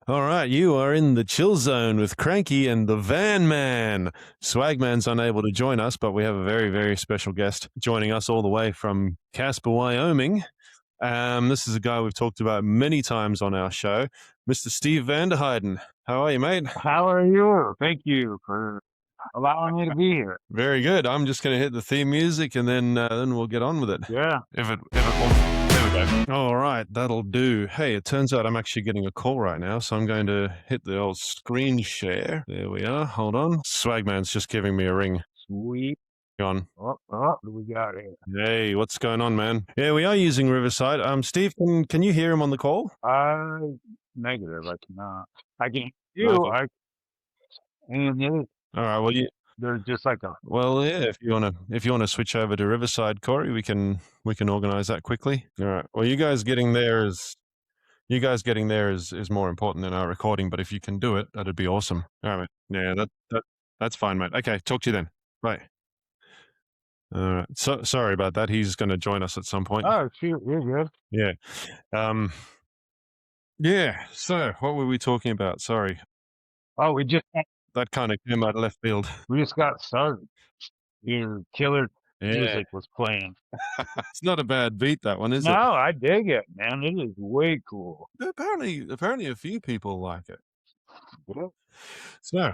All right, you are in the chill zone with Cranky and the Van Man. Swagman's unable to join us, but we have a very, very special guest joining us all the way from Casper, Wyoming. This is a guy we've talked about many times on our show, Mr. Steve Vanderheiden. How are you, mate? How are you? Thank you for allowing me to be here. Very good. I'm just going to hit the theme music and then we'll get on with it. Yeah. If it wants. There we go. All right, that'll do. Hey, it turns out I'm actually getting a call right now, so I'm going to hit the old screen share. There we are. Hold on. Swagman's just giving me a ring. Sweet. Go on. What do we got here? Hey, what's going on, man? Yeah, we are using Riverside. Steve, can you hear him on the call? Negative. I cannot. I can hear you. Okay. And All right. Well, there's just like a. Well, yeah. If you wanna switch over to Riverside, Corey, we can organize that quickly. All right. Well, you guys getting there is more important than our recording. But if you can do it, that'd be awesome. All right. Yeah. That's fine, mate. Okay. Talk to you then. Bye. All right. So sorry about that. He's going to join us at some point. Oh, shoot. You're good. Yeah. Yeah. So what were we talking about? Sorry. Oh, That kind of came out of left field. we just got started. Your killer Yeah. music was playing. It's not a bad beat, that one, is it? No, I dig it, man. It is way cool. Apparently a few people like it. Yeah. So,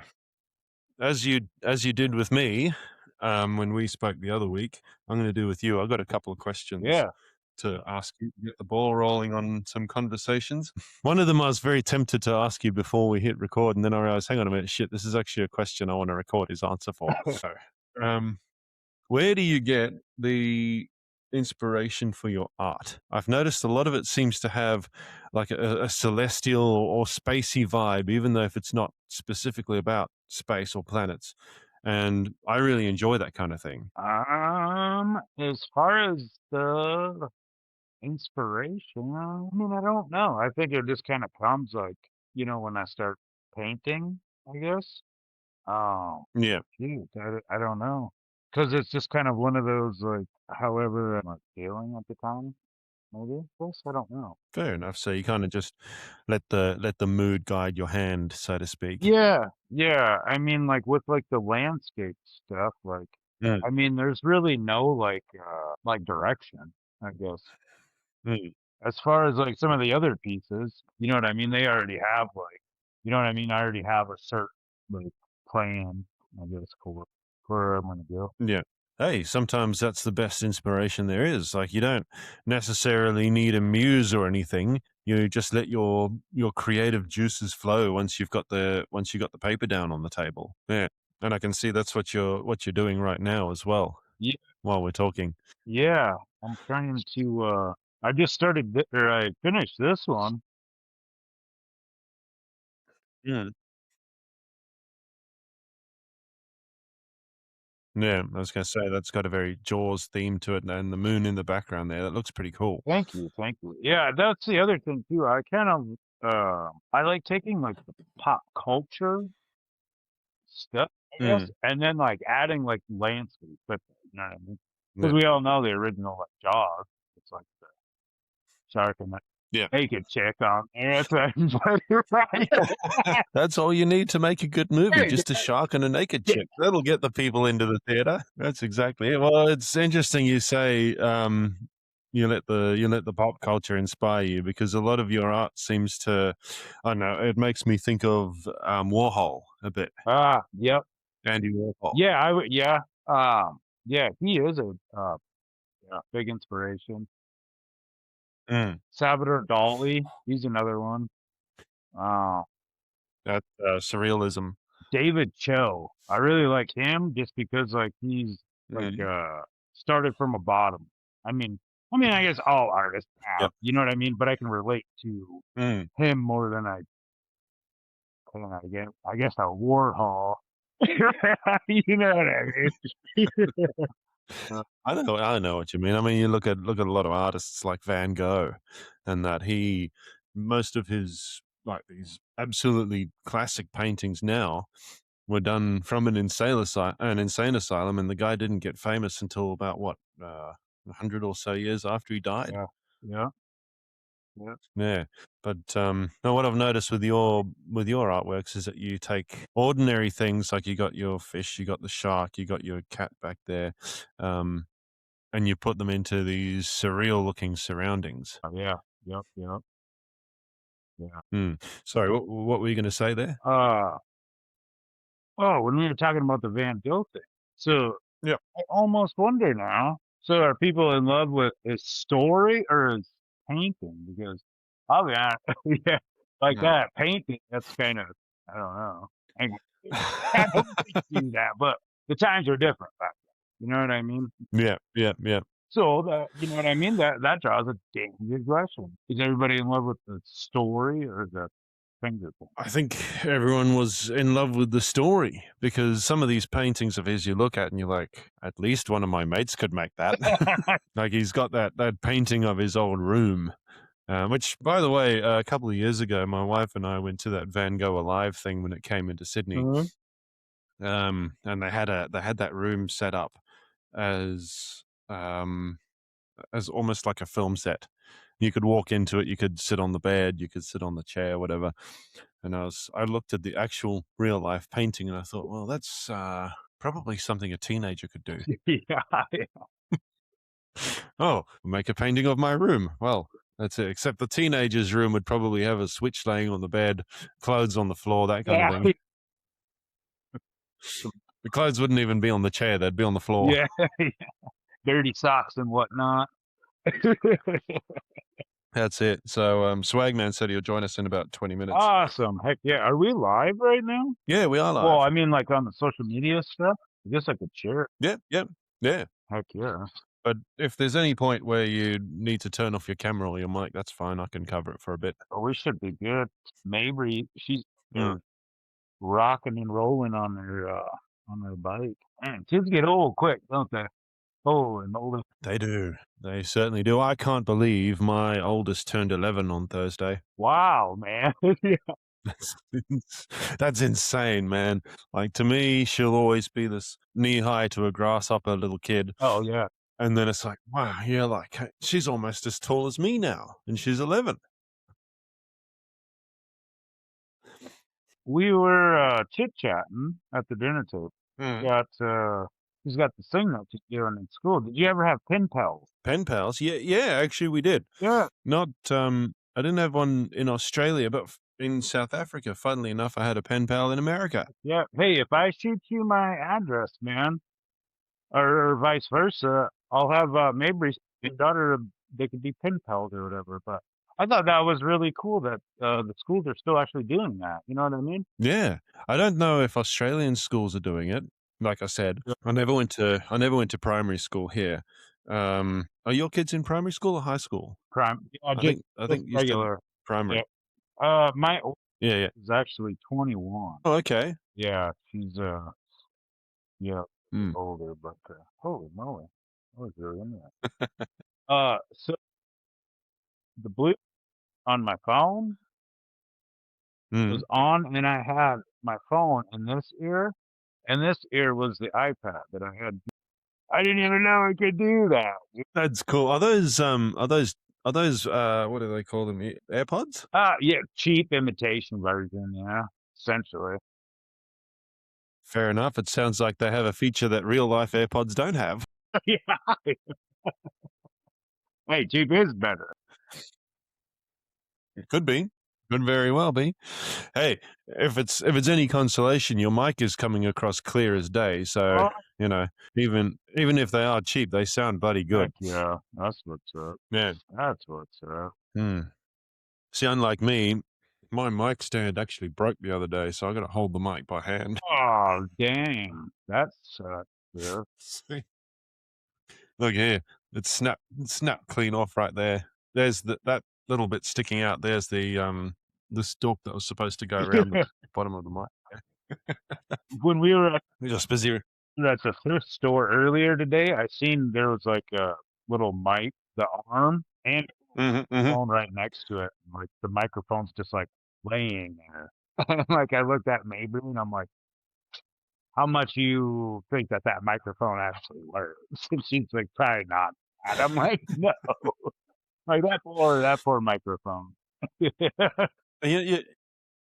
as you did with me, when we spoke the other week, I'm going to do with you. I've got a couple of questions to ask you, get the ball rolling on some conversations. One of them I was very tempted to ask you before we hit record, and then I realized, hang on a minute, shit, this is actually a question I want to record his answer for. So, where do you get the inspiration for your art? I've noticed a lot of it seems to have like a celestial or spacey vibe, even though if it's not specifically about space or planets. And I really enjoy that kind of thing. As far as the inspiration, I mean, I don't know. I think it just kind of comes like, when I start painting, I guess. Oh, Yeah. shoot, I don't know. Because it's just kind of one of those, like, however I'm like feeling at the time, maybe. Yes, I don't know. Fair enough. So you kind of just let the mood guide your hand, so to speak. Yeah, yeah. I mean, like with like the landscape stuff, like, Mm. I mean, there's really no like direction, I guess. Mm. As far as like some of the other pieces, you know what I mean? They already have like, you know what I mean? I already have a certain like plan, I guess, for where I'm gonna go. Yeah. Hey, sometimes that's the best inspiration there is. Like you don't necessarily need a muse or anything. You just let your creative juices flow once you got the paper down on the table. Yeah. And I can see that's what you're doing right now as well. Yeah, While we're talking. yeah. I'm trying to. I just started, or I finished this one. Yeah. Yeah, I was gonna say that's got a very Jaws theme to it, and the moon in the background there. That looks pretty cool. Thank you, thank you. Yeah, that's the other thing too. I kind of, I like taking like the pop culture stuff, I guess, and then like adding like landscape with it, you know what I mean? Because we all know the original like Jaws. It's like the shark and the naked chick on there. Right. That's all you need to make a good movie, just a shark and a naked chick. That'll get the people into the theater. That's exactly it. Well, it's interesting you say you let the pop culture inspire you because a lot of your art seems to, I don't know, it makes me think of Warhol a bit. Yep. Andy Warhol. Yeah, I would. Yeah. Yeah, he is a big inspiration. Salvador Dali, he's another one. That's surrealism. David Cho, I really like him just because like he's like started from a bottom. I mean, I guess all artists have, you know what I mean? But I can relate to him more than I can. I guess a Warhol. You know what I mean? I know what you mean. I mean, you look at a lot of artists like Van Gogh, and that most of his like these absolutely classic paintings now were done from an insane asylum, and the guy didn't get famous until about 100 or so years after he died. Yeah, yeah. Yeah. Yeah. But no, what I've noticed with your artworks is that you take ordinary things like you got your fish, you got the shark, you got your cat back there, and you put them into these surreal looking surroundings. Yeah. Yep. Yep. Yeah. Sorry, what were you going to say there? Uh, oh, when we were talking about the Van Gogh thing, so Yeah. I almost wonder now. So are people in love with his story or his painting? Because I'll be honest, yeah, like Mm. that painting, that's kind of, I don't know. I, I don't do that, but the times are different back then. You know what I mean? Yeah, yeah, yeah. So that, you know what I mean? That draws a dangerous question. Is everybody in love with the story or the finger I think everyone was in love with the story because some of these paintings of his you look at and you're like, at least one of my mates could make that. painting? Like he's got that painting of his old room, which, by the way, a couple of years ago, my wife and I went to that Van Gogh Alive thing when it came into Sydney, Mhm. and they had that room set up as um, as almost like a film set. You could walk into it, you could sit on the bed, you could sit on the chair, whatever. And I looked at the actual real life painting and I thought, well, that's probably something a teenager could do. Yeah. Oh, make a painting of my room. Well, that's it. Except the teenager's room would probably have a switch laying on the bed, clothes on the floor, that kind of Yeah. thing. The clothes wouldn't even be on the chair, they'd be on the floor. Yeah. Dirty socks and whatnot. That's it. So Swagman said he'll join us in about 20 minutes. Awesome. Heck yeah. Are we live right now? Yeah, we are Well, live. I mean, like on the social media stuff. I guess I could share it. Yeah, yeah, yeah. Heck yeah. But if there's any point where you need to turn off your camera or your mic, that's fine. I can cover it for a bit. Oh, we should be good. Mabry, she's Mm. they're rocking and rolling on their bike. Man, kids get old quick, don't they? Oh, and older. They do. They certainly do. I can't believe my oldest turned 11 on Thursday. Wow, man. Yeah. That's, that's insane, man. Like to me, she'll always be this knee high to a grasshopper little kid. Oh yeah. And then it's like, wow, yeah, like she's almost as tall as me now, and she's 11. We were chit chatting at the dinner table. Mm. Got he's got the thing that she's doing in school. Did you ever have pen pals? Pen pals? Yeah, yeah, actually we did. Yeah. Not, I didn't have one in Australia, but in South Africa, funnily enough, I had a pen pal in America. Yeah. Hey, if I shoot you my address, man, or vice versa, I'll have Mabry's daughter. They could be pen pals or whatever. But I thought that was really cool that the schools are still actually doing that. You know what I mean? Yeah. I don't know if Australian schools are doing it. Like I said, Yeah. I never went to primary school here. Are your kids in primary school or high school? Crime. I Just think you said regular. Yeah. primary. My oldest Yeah, yeah. is actually 21. Oh, okay. Yeah, she's yeah, Mm. older, but holy moly, I was really into that. So the blue on my phone was Mm. on, and I had my phone in this ear, and this ear was the iPad that I had. I didn't even know I could do that. That's cool. Are those what do they call them? AirPods? Yeah, cheap imitation version, yeah, essentially. Fair enough. It sounds like they have a feature that real life AirPods don't have. Yeah. Hey, cheap is better. It could be. Could very well be. Hey, if it's any consolation, your mic is coming across clear as day. So, Oh, you know, even if they are cheap, they sound bloody good. heck yeah, that's what's up. Yeah. That's what's up. Hmm. See, unlike me, my mic stand actually broke the other day, so I got to hold the mic by hand. Oh, dang, that sucks. Yeah. See? Look here, it's snapped clean off right there. There's that little bit sticking out. There's the stalk that was supposed to go around the bottom of the mic. When we were Just busy. at the thrift store earlier today, I seen there was like a little mic, the arm, and Hmm, hmm. phone right next to it. Like the microphone's just like laying there. Like I looked at Mabry and I'm like, how much you think that microphone actually works? And she's like, probably not. And I'm like, no. Like that poor microphone. You, you,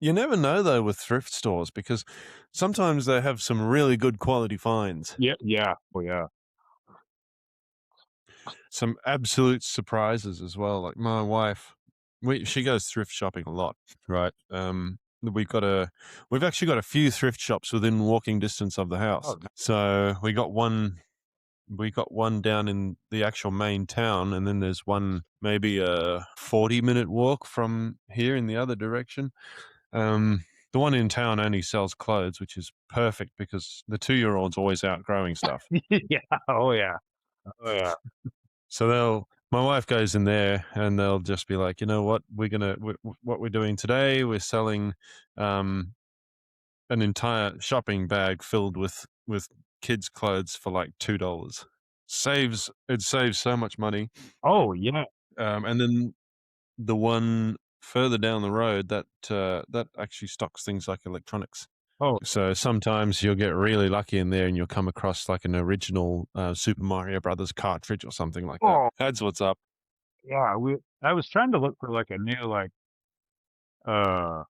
you never know though with thrift stores because sometimes they have some really good quality finds. Yeah, yeah, oh yeah. Some absolute surprises as well. Like my wife, she goes thrift shopping a lot, right? We've actually got a few thrift shops within walking distance of the house. Oh, So we got one down in the actual main town, and then there's one maybe a 40-minute walk from here in the other direction. The one in town only sells clothes, which is perfect because the 2-year-old's always outgrowing stuff. yeah, oh yeah, oh yeah. So my wife goes in there and they'll just be like, you know what, what we're doing today, we're selling um, an entire shopping bag filled with kids' clothes for like $2. It saves so much money. Oh yeah. And then the one further down the road that actually stocks things like electronics. Oh, So sometimes you'll get really lucky in there and you'll come across like an original Super Mario Brothers cartridge or something like that. oh That's what's up. yeah. I was trying to look for like a new uh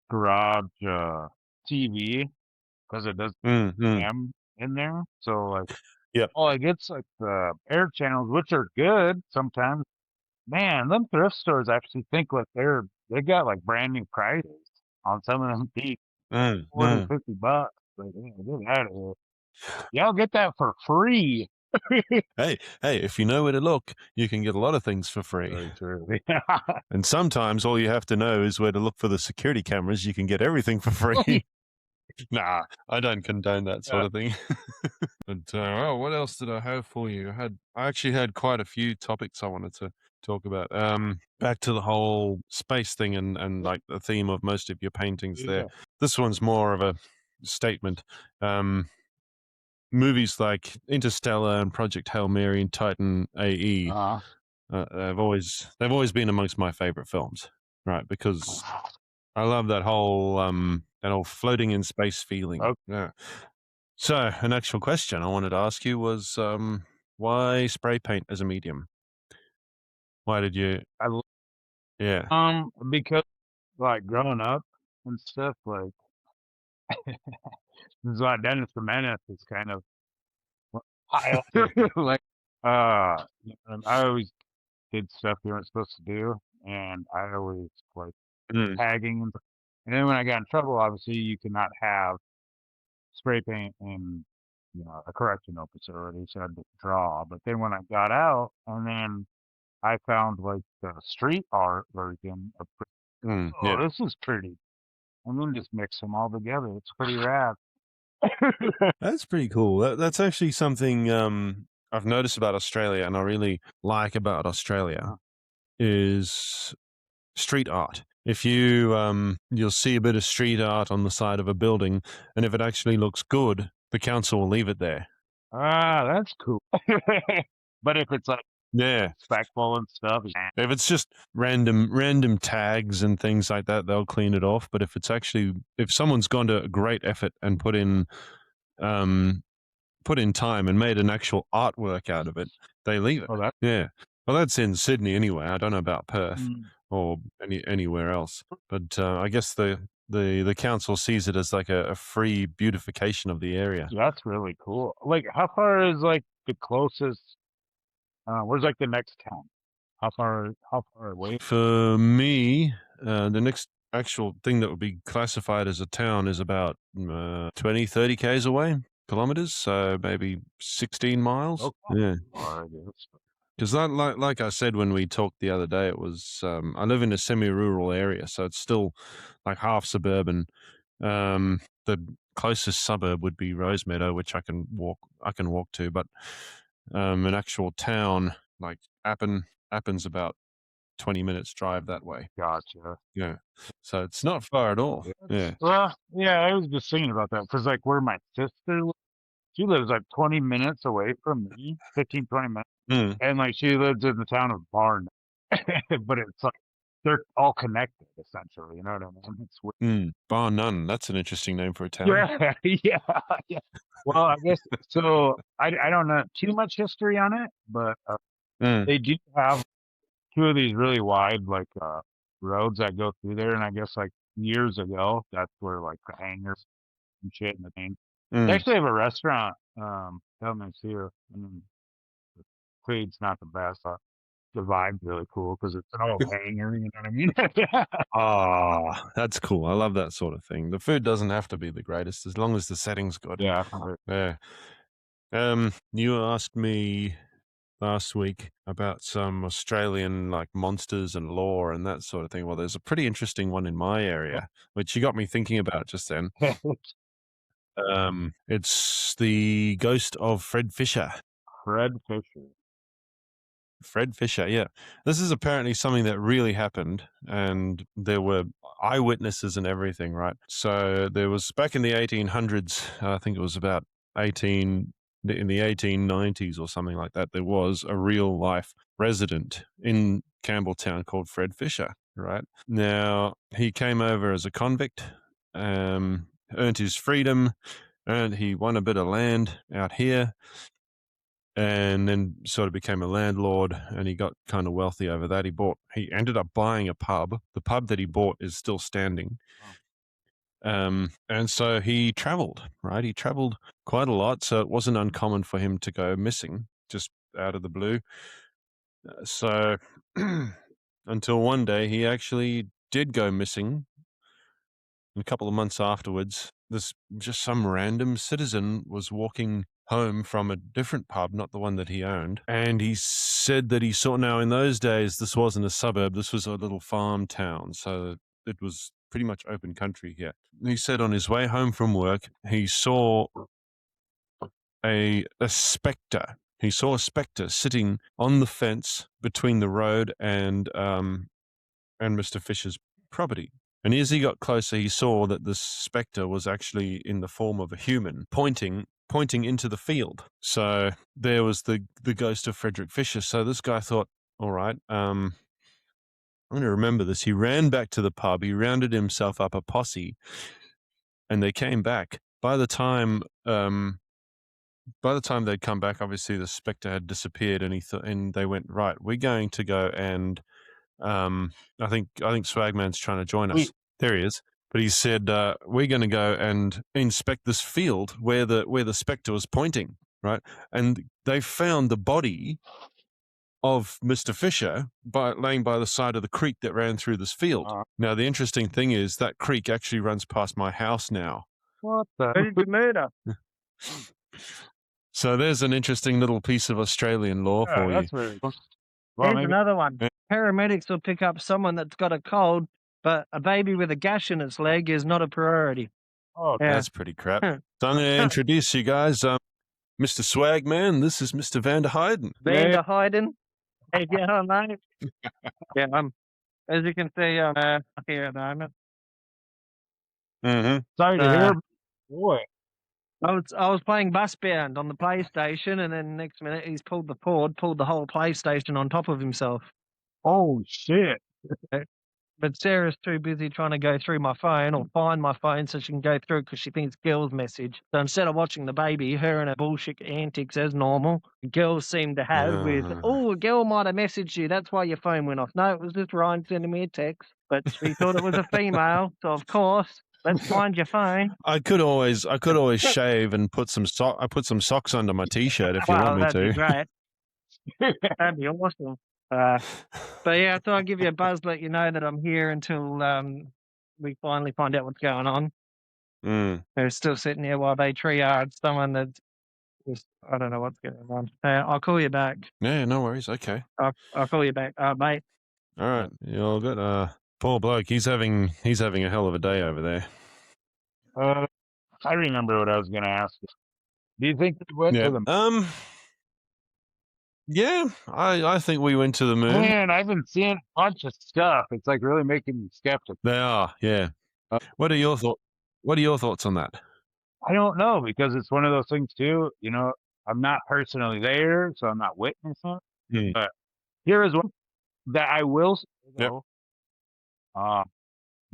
garage TV because it does Mm, mm. am in there. So Yep. oh, it gets like the air channels, which are good sometimes. Man, them thrift stores actually think like they got like brand new prices on some of them deep, Mm, 40, mm. $50. Like, yeah, get out of here. Yeah, I'll get that for free. Hey, if you know where to look, you can get a lot of things for free. Very true. And sometimes all you have to know is where to look for the security cameras. You can get everything for free. Nah, I don't condone that sort Yeah. of thing. But oh, what else did I have for you? I actually had quite a few topics I wanted to talk about. Back to the whole space thing and like the theme of most of your paintings there. Yeah. This one's more of a statement. Um, Movies like Interstellar and Project Hail Mary and Titan AE, Uh-huh. they've always been amongst my favorite films, right? Because I love that whole floating in space feeling. Okay. Yeah. So, an actual question I wanted to ask you was, why spray paint as a medium? Why did you? I Yeah. because like growing up and stuff, like this is why Dennis the Menace is kind of I like I always did stuff you weren't supposed to do, and I always like Mm, tagging and then when I got in trouble, obviously you cannot have spray paint in a correctional facility, so I had to draw. But then when I got out, and then I found like the street art version of yeah. oh, this is pretty. And then just mix them all together. It's pretty rad. That's pretty cool. That's actually something I've noticed about Australia, and I really like about Australia Uh, is street art. If you'll see a bit of street art on the side of a building, and if it actually looks good, the council will leave it there. that's cool. But if it's like Yeah. respectful and stuff, If it's just random tags and things like that, they'll clean it off. But if someone's gone to a great effort and um put in time and made an actual artwork out of it, they leave it. oh, that. Yeah. Well, that's in Sydney anyway. I don't know about Perth Mm, or anywhere else. But I guess the council sees it as like a free beautification of the area. that's really cool. Like, how far is like the closest? Where's like the next town? How far away? For me, the next actual thing that would be classified as a town is about 20, 30 Ks away, kilometers. So maybe 16 miles. Oh, Yeah. far, I guess. Because like I said when we talked the other day, it was I live in a semi-rural area, so it's still like half suburban. The closest suburb would be Rosemeadow, which I can walk to, but an actual town like Appen's about 20 minutes drive that way. Gotcha. Yeah. So it's not far at all. Yeah. Well, yeah, I was just thinking about that because like where my sister she lives like 20 minutes away from me, 15, 20 minutes. Mm, And like she lives in the town of Barn, but it's like they're all connected essentially. You know what I mean? It's weird. Bar None. That's an interesting name for a town. Yeah, yeah, yeah. Well, I guess so. I don't know too much history on it, but Mm, they do have. two of these really wide like roads that go through there, and I guess like years ago, that's where like the hangars and shit and the thing. They Mm. actually have a restaurant down there too. And the food's not the best. The vibe's really cool because it's an old hangar. You know what I mean? Ah, that's cool. I love that sort of thing. The food doesn't have to be the greatest as long as the setting's good. Yeah. Yeah. You asked me last week about some Australian like monsters and lore and that sort of thing. Well, there's a pretty interesting one in my area, which you got me thinking about just then. It's the ghost of Fred Fisher. Fred Fisher. Fred Fisher, yeah. This is apparently something that really happened, and there were eyewitnesses and everything, right? So there was back in the 1800s, I think it was about 18 in the 1890s or something like that. There was a real life resident in Campbelltown called Fred Fisher, right? Now he came over as a convict, earned his freedom, and he won a bit of land out here and then sort of became a landlord, and he got kind of wealthy over that. He ended up buying a pub. The pub that he bought is still standing. And so he traveled, right? He traveled quite a lot, so it wasn't uncommon for him to go missing just out of the blue. So until one day he actually did go missing. And a couple of months afterwards, just some random citizen was walking home from a different pub, not the one that he owned. And he said that he saw, now in those days, this wasn't a suburb, this was a little farm town. So it was pretty much open country here. He said on his way home from work, he saw a spectre. He saw a spectre sitting on the fence between the road and Mr. Fisher's property. And as he got closer, he saw that the spectre was actually in the form of a human pointing into the field. So there was the ghost of Frederick Fisher. So this guy thought, all right, I'm going to remember this. He ran back to the pub. He rounded himself up a posse, and they came back. By the time they'd come back, obviously the spectre had disappeared, and and they went, right, we're going to go and I think Swagman's trying to join us. There he is. But he said, we're going to go and inspect this field where the spectre was pointing, right? And they found the body of Mr. Fisher laying by the side of the creek that ran through this field. Now, the interesting thing is that creek actually runs past my house now. What the? Who did you murder? So there's an interesting little piece of Australian lore for you. That's very cool. Here's another one. Paramedics will pick up someone that's got a cold, but a baby with a gash in its leg is not a priority. Oh, Yeah. That's pretty crap. So I'm going to introduce you guys. Mr. Swagman, this is Mr. Vanderheiden. Vanderheiden. Hey, get on, mate. Yeah, as you can see, I'm here at the moment. Mm-hmm. Sorry to hear. Boy. I was playing Busbound on the PlayStation, and then next minute he's pulled the whole PlayStation on top of himself. Oh shit! But Sarah's too busy trying to go through my phone or find my phone so she can go through because she thinks Girl's message. So instead of watching the baby, her and her bullshit antics as normal, Girls seem to have with, a girl might have messaged you, that's why your phone went off. No, it was just Ryan sending me a text, but she thought it was a female, so of course, let's find your phone. I could always shave and put some socks under my t-shirt if you want me to. That'd be great. That'd be awesome. But yeah, I thought I'd give you a buzz, let you know that I'm here until we finally find out what's going on. They're still sitting here while they triage someone that's just, I don't know what's going on. I'll call you back. Yeah, no worries. Okay. I'll call you back, mate. All right, you all good? Poor bloke, he's having a hell of a day over there. I remember what I was going to ask you. Do you think we went to the yeah, I think we went to the moon. Man, I've been seeing a bunch of stuff. It's like really making me skeptical. They are, yeah. What are your thoughts on that? I don't know, because it's one of those things too. You know, I'm not personally there, so I'm not witnessing. But here is one that I will say, though.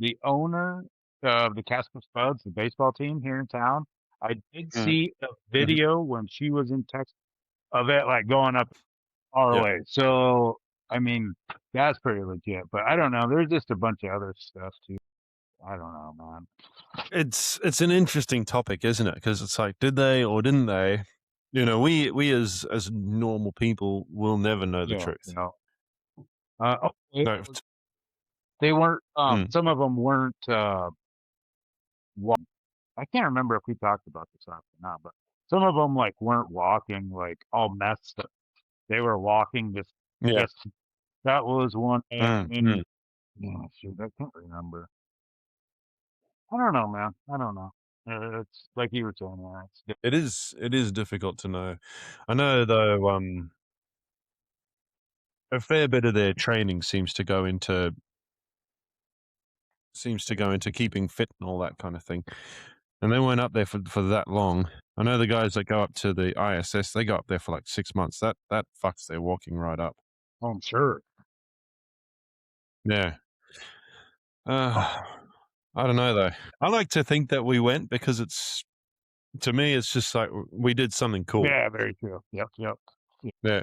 The owner of the Casper Spuds, the baseball team here in town, I did see a video when she was in Texas of it like going up our way. So I mean, that's pretty legit. But I don't know. There's just a bunch of other stuff too. I don't know, man. It's an interesting topic, isn't it? Because it's like, did they or didn't they? You know, we as normal people will never know the Yeah, truth. you know. Oh, No, they weren't. Mm. Some of them weren't. I can't remember if we talked about this or not, but some of them like weren't walking like all messed up. They were walking Yeah. just that was one. Mm, And mm. oh, shoot, I can't remember. I don't know, man. I don't know. It's like you were saying, man. It is difficult to know. I know though, a fair bit of their training seems to go into keeping fit and all that kind of thing. And they weren't up there for that long. I know the guys that go up to the ISS, they go up there for like 6 months. That fucks their walking right up. Oh, I'm sure. Yeah. I don't know though. I like to think that we went because to me, it's just like we did something cool. Yeah, very true. Yep. Yeah.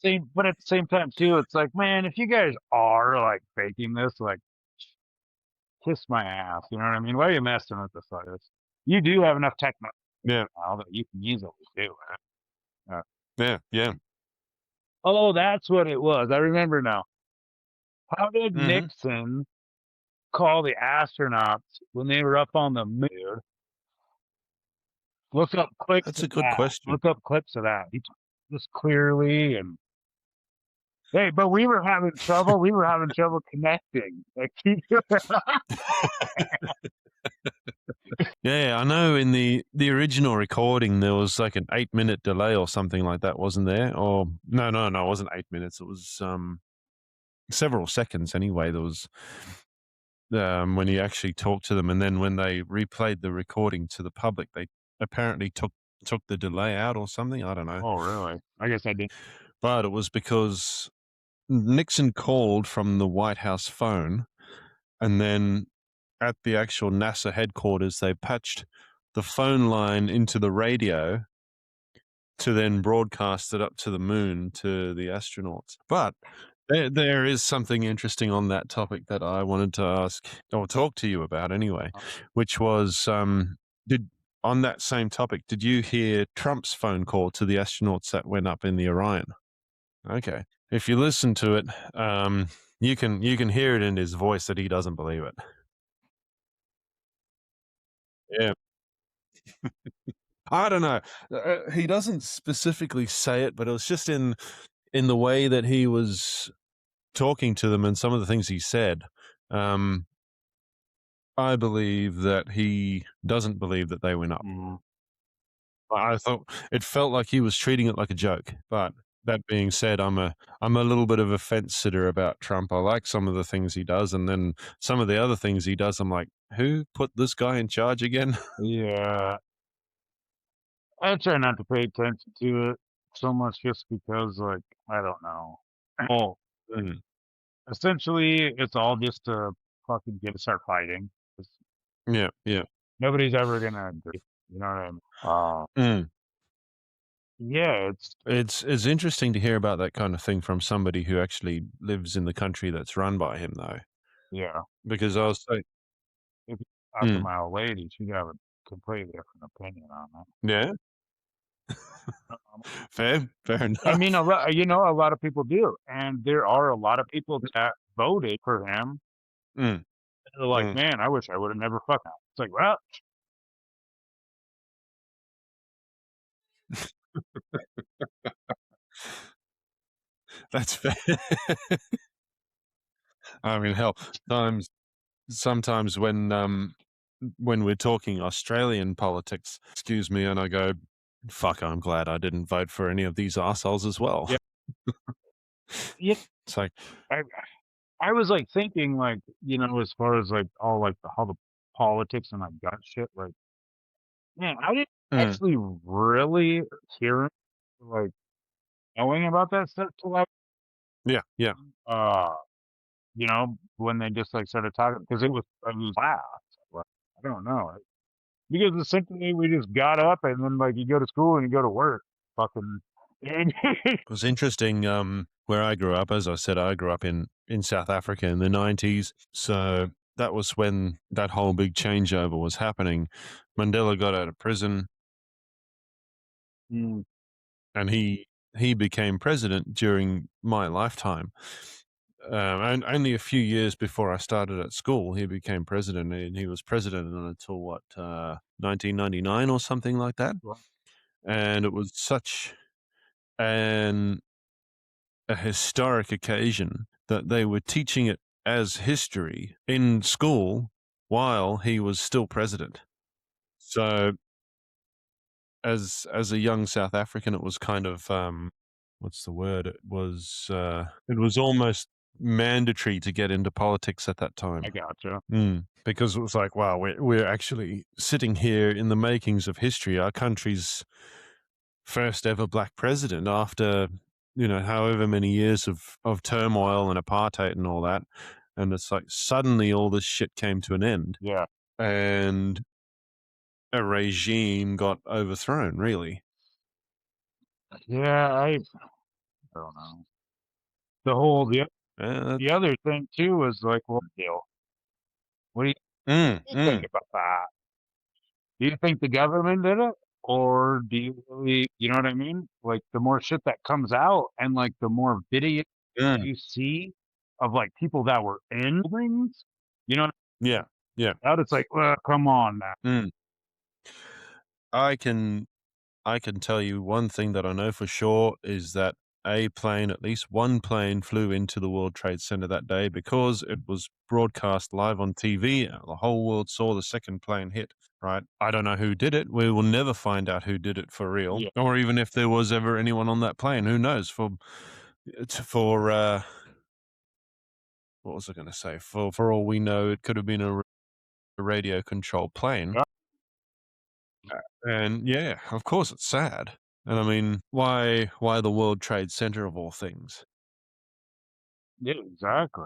Same, but at the same time too, it's like, man, if you guys are like faking this, like, kiss my ass. You know what I mean? Why are you messing with us like this? You do have enough technology Yeah. now that you can easily do it. Yeah. Yeah. Oh, that's what it was. I remember now. How did Mhm. Nixon call the astronauts when they were up on the moon? Look up clips That's of a good that. question. Look up clips of that. He told this clearly and hey, but we were having trouble. We were having trouble connecting. Like, Yeah, I know in the original recording there was like an 8-minute delay or something like that, wasn't there? Or no, it wasn't 8 minutes. It was several seconds anyway. There was when he actually talked to them, and then when they replayed the recording to the public, they apparently took the delay out or something. I don't know. oh, really? I guess I didn't. But it was because Nixon called from the White House phone, and then at the actual NASA headquarters, they patched the phone line into the radio to then broadcast it up to the moon to the astronauts. But there is something interesting on that topic that I wanted to ask or talk to you about anyway, which was did on that same topic, did you hear Trump's phone call to the astronauts that went up in the Orion? Okay. If you listen to it, you can hear it in his voice that he doesn't believe it. Yeah. I don't know. He doesn't specifically say it, but it was just in the way that he was talking to them and some of the things he said. I believe that he doesn't believe that they went up. I thought it felt like he was treating it like a joke. But that being said, I'm a little bit of a fence sitter about Trump. I like some of the things he does, and then some of the other things he does, I'm like, who put this guy in charge again? Yeah. I try not to pay attention to it so much just because, like, I don't know. Well, Mm. essentially, it's all just to fucking get to start fighting. 'Cause Yeah. nobody's ever gonna agree. You know what I mean? Mm. Yeah, It's interesting to hear about that kind of thing from somebody who actually lives in the country that's run by him, though, yeah. because I was like, If you talk to my old lady, she'd have a completely different opinion on that. yeah, fair enough. I mean, a lot of people do, and there are a lot of people that voted for him. Mm. They're like, Mm. man, I wish I would have never fucked him. It's like, well, That's fair. I mean, hell, sometimes when we're talking Australian politics, excuse me, and I go, fuck, I'm glad I didn't vote for any of these assholes as well. yeah, yeah. It's like, I was like thinking, like, as far as like all like how the politics and like gun shit, like, man, I didn't mm, actually really hear like knowing about that stuff till like, yeah. uh, when they just like started talking because it was loud. Like, I don't know. Because essentially we just got up and then like you go to school and you go to work. Fucking It was interesting. Where I grew up, as I said, I grew up in South Africa in the 90s. So that was when that whole big changeover was happening. Mandela got out of prison Mm, and he became president during my lifetime. And only a few years before I started at school, he became president, and he was president until what, 1999 or something like that. well, And it was such an a historic occasion that they were teaching it as history in school while he was still president. So as a young South African, it was kind of what's the word? It was almost mandatory to get into politics at that time. I gotcha. Because it was like, wow, we're actually sitting here in the makings of history. Our country's first ever black president after, however many years of turmoil and apartheid and all that. And it's like suddenly all this shit came to an end Yeah. and a regime got overthrown, really. Yeah, I don't know. The That's, other thing too was like, well, deal. What do you think about that? Do you think the government did it? Or do you really, you know what I mean? Like the more shit that comes out and like the more video mm, you see of like people that were in buildings, you know, yeah, yeah. out it's like, well, come on now. Mm. I can I can tell you one thing that I know for sure is that at least one plane flew into the World Trade Center that day because it was broadcast live on TV. The whole world saw the second plane hit, right? I don't know who did it. We will never find out who did it for real, Yeah. or even if there was ever anyone on that plane. Who knows? What was I going to say? For all we know, it could have been a radio controlled plane. Yeah. And yeah, of course it's sad. And I mean, why the World Trade Center of all things? Yeah, exactly.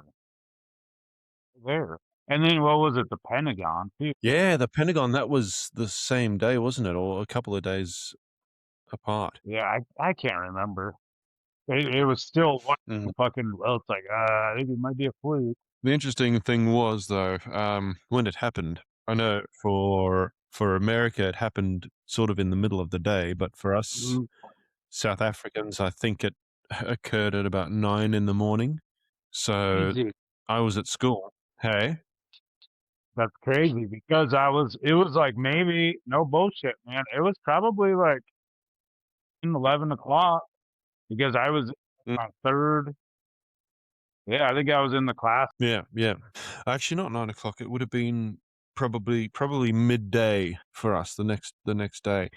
There. And then what was it? The Pentagon too. Yeah, the Pentagon, that was the same day, wasn't it? Or a couple of days apart. Yeah, I can't remember. It was still one Mhm. fucking, well, it's like, I think it might be a fluke. The interesting thing was though, when it happened, I know for America it happened sort of in the middle of the day, but for us Mm, South Africans, I think it occurred at about 9 in the morning. So Crazy. I was at school. Hey? That's crazy because it was like maybe, no bullshit, man. It was probably like 11 o'clock because I was Mm, on third. Yeah, I think I was in the class. yeah, yeah. Actually, not 9 o'clock. It would have been probably midday for us the next day.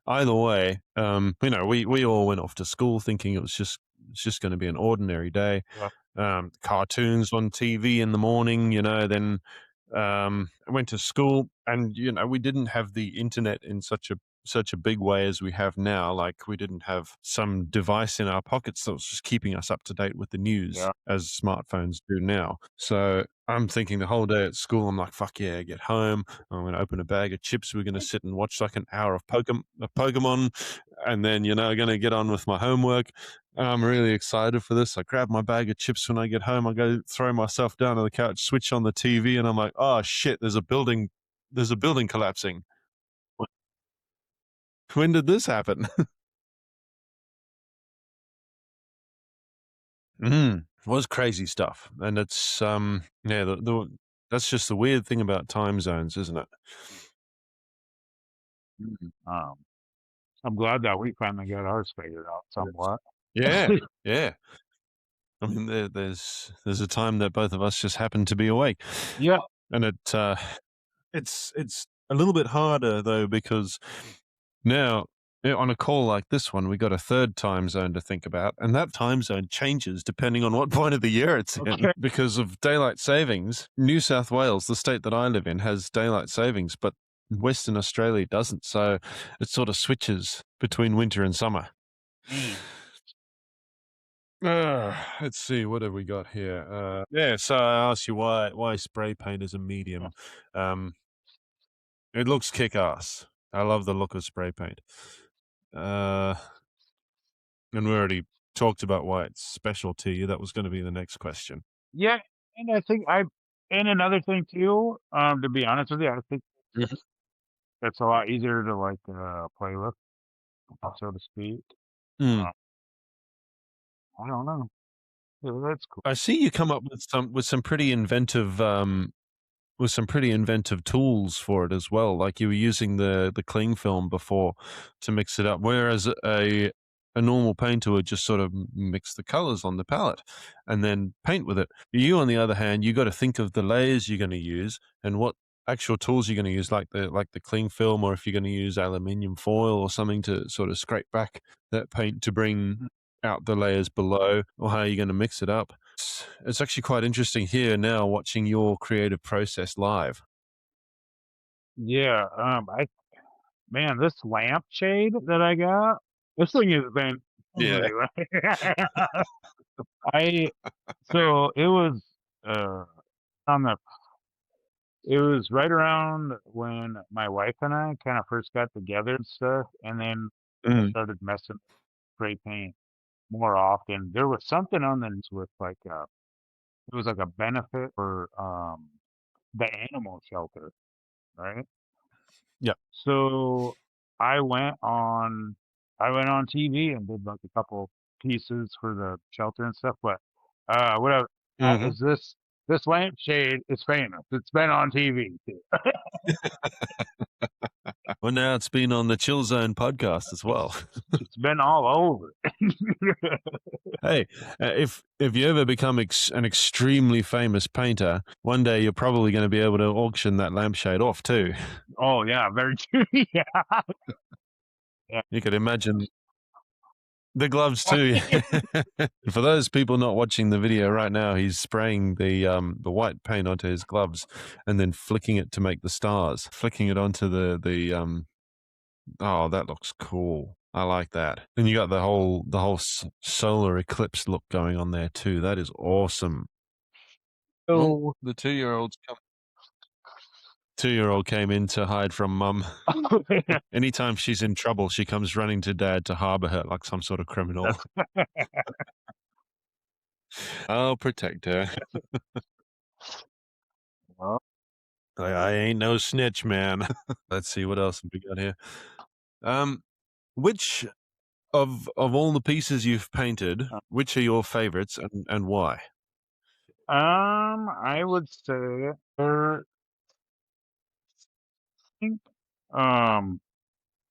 Either way, we all went off to school thinking it's just going to be an ordinary day. Yeah. Cartoons on TV in the morning, then I went to school, and we didn't have the internet in such a big way as we have now. Like, we didn't have some device in our pockets that was just keeping us up to date with the news Yeah. as smartphones do now. So I'm thinking the whole day at school, I'm like, fuck yeah, get home. I'm going to open a bag of chips. We're going to sit and watch like an hour of Pokemon, and then, going to get on with my homework. I'm really excited for this. I grab my bag of chips when I get home. I go throw myself down on the couch, switch on the TV, and I'm like, oh shit, there's a building collapsing. When did this happen? It was crazy stuff. And it's yeah, that's just the weird thing about time zones, isn't it? Um, I'm glad that we finally got ours figured out somewhat. Yeah, yeah. I mean, there's a time that both of us just happen to be awake, Yeah. and it's a little bit harder though, because now, on a call like this one, we got a third time zone to think about, and that time zone changes depending on what point of the year it's in. Okay. Because of daylight savings. New South Wales, the state that I live in, has daylight savings, but Western Australia doesn't. So it sort of switches between winter and summer. Mm. Let's see, what have we got here? Yeah, so I asked you why spray paint is a medium. It looks kick ass. I love the look of spray paint. And we already talked about why it's special to you. That was going to be the next question. Yeah, and I think and another thing too, to be honest with you, I think Mhm. it's a lot easier to like play with, so to speak. Mm. Uh, I don't know. Yeah, that's cool. I see you come up with some pretty inventive tools for it as well. Like you were using the cling film before to mix it up, whereas a normal painter would just sort of mix the colors on the palette and then paint with it. You, on the other hand, you got to think of the layers you're going to use and what actual tools you're going to use, like the cling film, or if you're going to use aluminium foil or something to sort of scrape back that paint to bring out the layers below, or how you're going to mix it up. It's actually quite interesting here now watching your creative process live. Yeah, man, this lampshade that I got, this thing has been Yeah. I so it was uh on the it was right around when my wife and I kind of first got together and stuff, and then I Mm. started messing with spray paint more often. There was something on the news with like it was like a benefit for the animal shelter, right? Yeah. So I went on I went on TV and did like a couple pieces for the shelter and stuff, but what I Mhm. is this lampshade is famous. It's been on TV too. Well, now it's been on the Chill Zone podcast as well. It's been all over. Hey, if you ever become an extremely famous painter, one day you're probably going to be able to auction that lampshade off too. Oh yeah, very true. Yeah. Yeah. You could imagine the gloves too. For those people not watching the video right now, he's spraying the white paint onto his gloves and then flicking it to make the stars. Flicking it onto the. Oh, that looks cool. I like that. And you got the whole solar eclipse look going on there too. That is awesome. Oh, So the 2-year-old came in to hide from mum. Anytime she's in trouble, she comes running to dad to harbor her like some sort of criminal. I'll protect her. well, I ain't no snitch, man. Let's see what else we got here. Which of all the pieces you've painted, which are your favorites and why? I would say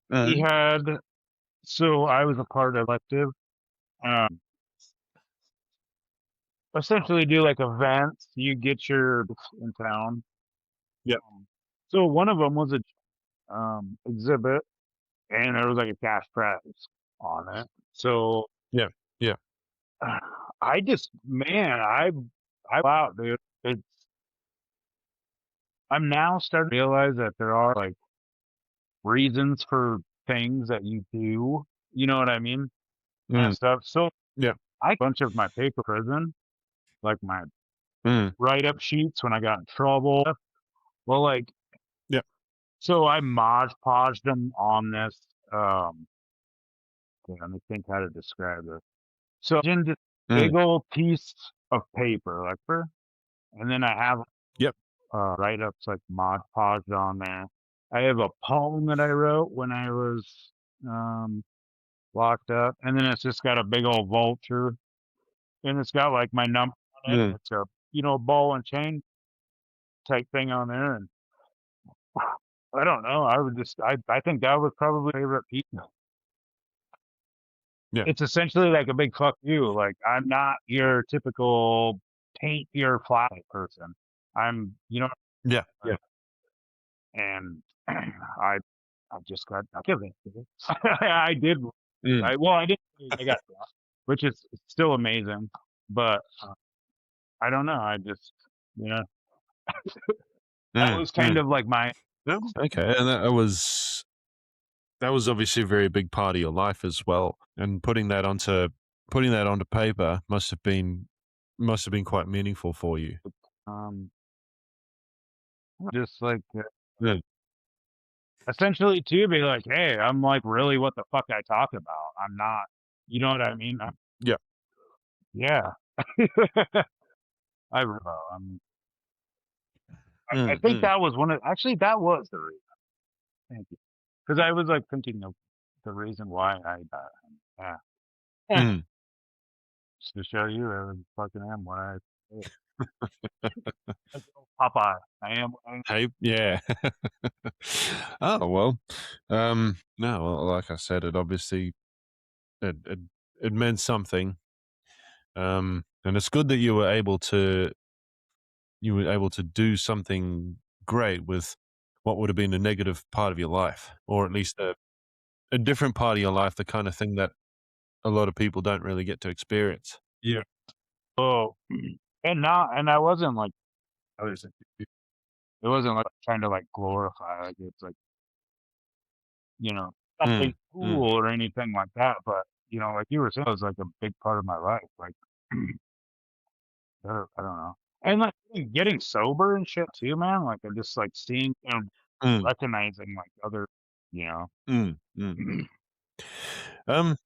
we had so I was a part of collective. Um essentially do like events. You get your in town. Yep. So one of them was a exhibit, and there was like a cash prize on it. So Yeah. Yeah. I just man, I wow, dude. It's I'm now starting to realize that there are like reasons for things that you do. You know what I mean? And Mm. stuff. So Yeah. I bunch of my paper prison, like my Mm. write up sheets when I got in trouble. Well, like Yeah. so I Mod Podged them on this. Let me think how to describe it. So in this Mm. big old piece of paper, like and then I have Yep. write ups like Mod Podged on there. I have a poem that I wrote when I was um, locked up, and then it's just got a big old vulture, and it's got like my number on it. Mm. It's a ball and chain type thing on there, and I don't know. I would just I think that was probably my favorite piece. Yeah. It's essentially like a big fuck you. Like I'm not your typical paint your fly person. I'm Yeah. Yeah. and I just got convicted. I did. Mm. I did. I got that, which is still amazing. But I don't know. I just that Mm. was kind Mm. of like my Yeah. Okay. And that was obviously a very big part of your life as well. And putting that onto paper must have been quite meaningful for you. um just like Yeah. essentially to be like, hey, I'm like really what the fuck I talk about. I'm not, You know what I mean? Yeah. Yeah. I I think that was actually, that was the reason. Thank you. Because I was like thinking of the reason why I yeah. Mm. Just to show you I fucking am what I like Popeye. I am what I am. Hey, yeah. Oh well. No, well, like I said, it obviously it meant something. And it's good that you were able to do something great with what would have been a negative part of your life, or at least a different part of your life, the kind of thing that a lot of people don't really get to experience. Yeah. Oh, and I wasn't like, it wasn't like trying to like glorify, like it's like, you know, something Mm. cool or anything like that. But you know, like you were saying, it was like a big part of my life. Like I don't know. And like getting sober and shit too, man. Like I just like seeing and Mm. recognizing like other, you know. Mm. Mm.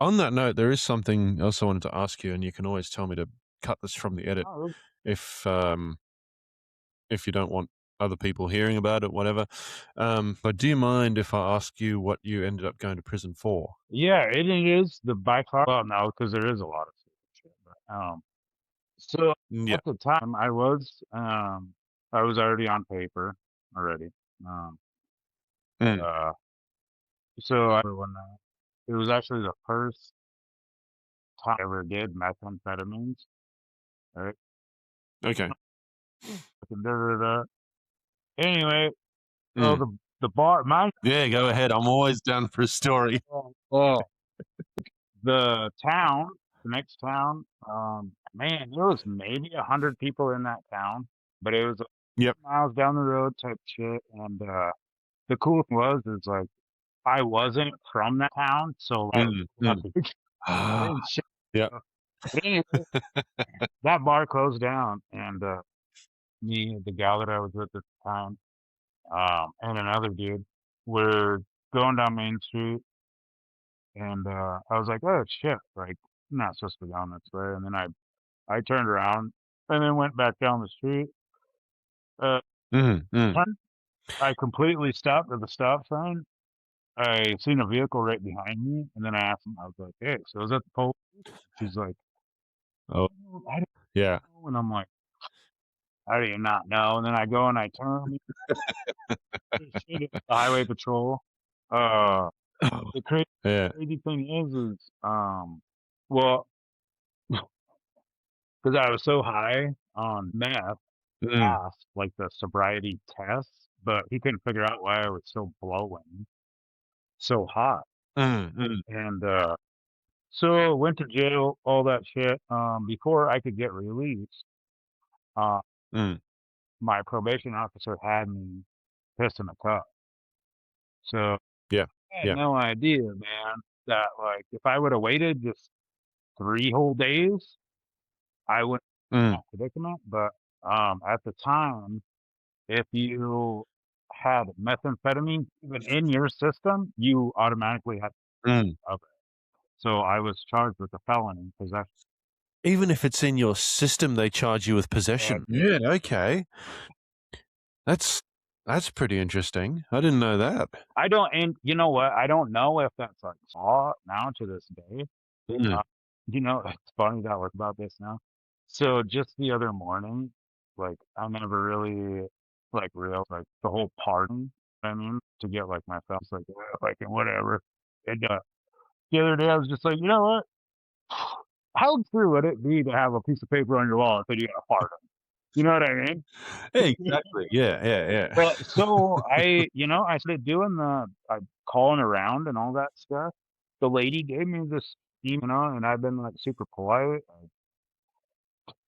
On that note, there is something else I wanted to ask you, and you can always tell me to cut this from the edit Oh, if you don't want other people hearing about it, whatever. But do you mind if I ask you what you ended up going to prison for? yeah, it is the by far. Well, no, because there is a lot of shit. But, so Yeah. at the time, I was already on paper already. Um, Mm. so I when it was actually the first time I ever did methamphetamines. Right. Okay. Anyway, so Mm. the bar, Yeah, go ahead. I'm always down for a story. oh, the town, the next town, man, there was maybe 100 people in that town, but it was Yep. miles down the road type shit. And the cool thing is like I wasn't from that town, so like, Ah, shit. yeah. But anyway, that bar closed down, and me, the gal that I was with at the time, and another dude were going down Main Street, and I was like, oh shit, like I'm not supposed to be down this way. And then I turned around and then went back down the street. Uh, I completely stopped at the stop sign. I seen a vehicle right behind me, and then I asked him, I was like, hey, so is that the police? She's like, Oh, I don't yeah. know. And I'm like, how do you not know? And then I go and I turn the highway patrol. The Yeah. crazy thing is, well, because I was so high on meth, passed like the sobriety test, but he couldn't figure out why I was so blowing, so hot. And so went to jail, all that shit. Before I could get released, uh, my probation officer had me piss in a cup. So Yeah. I had Yeah. no idea, man, that like if I would have waited just 3 whole days, I wouldn't be in that predicament. But at the time, if you had methamphetamine even in your system, you automatically had of it. So I was charged with a felony possession. Even if it's in your system, they charge you with possession. Yeah. Okay. That's pretty interesting. I didn't know that. I don't, and you know what? I don't know if that's like law now to this day. You know, it's funny that we're about this now. So just the other morning, like I never really like real like the whole pardon. I mean, to get like my thoughts like well, like whatever. And the other day I was just like, you know what? How true would it be to have a piece of paper on your wall that said you got a pardon? You know what I mean? Exactly. Yeah. Yeah. Yeah. But so I started doing calling around and all that stuff. The lady gave me this email, and I've been like super polite.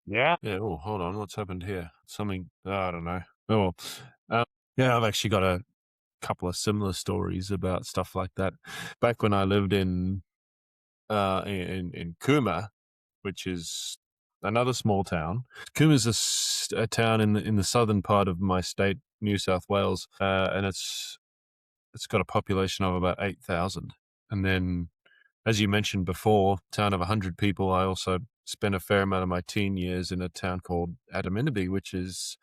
Yeah. Yeah. Oh, hold on. What's happened here? Something. I don't know. Oh, well. Yeah. I've actually got a couple of similar stories about stuff like that. Back when I lived in Cooma, which is another small town. Cooma is a town in the southern part of my state, New South Wales, and it's got a population of about 8,000. And then as you mentioned before, town of 100 people. I also spent a fair amount of my teen years in a town called Adaminaby, which is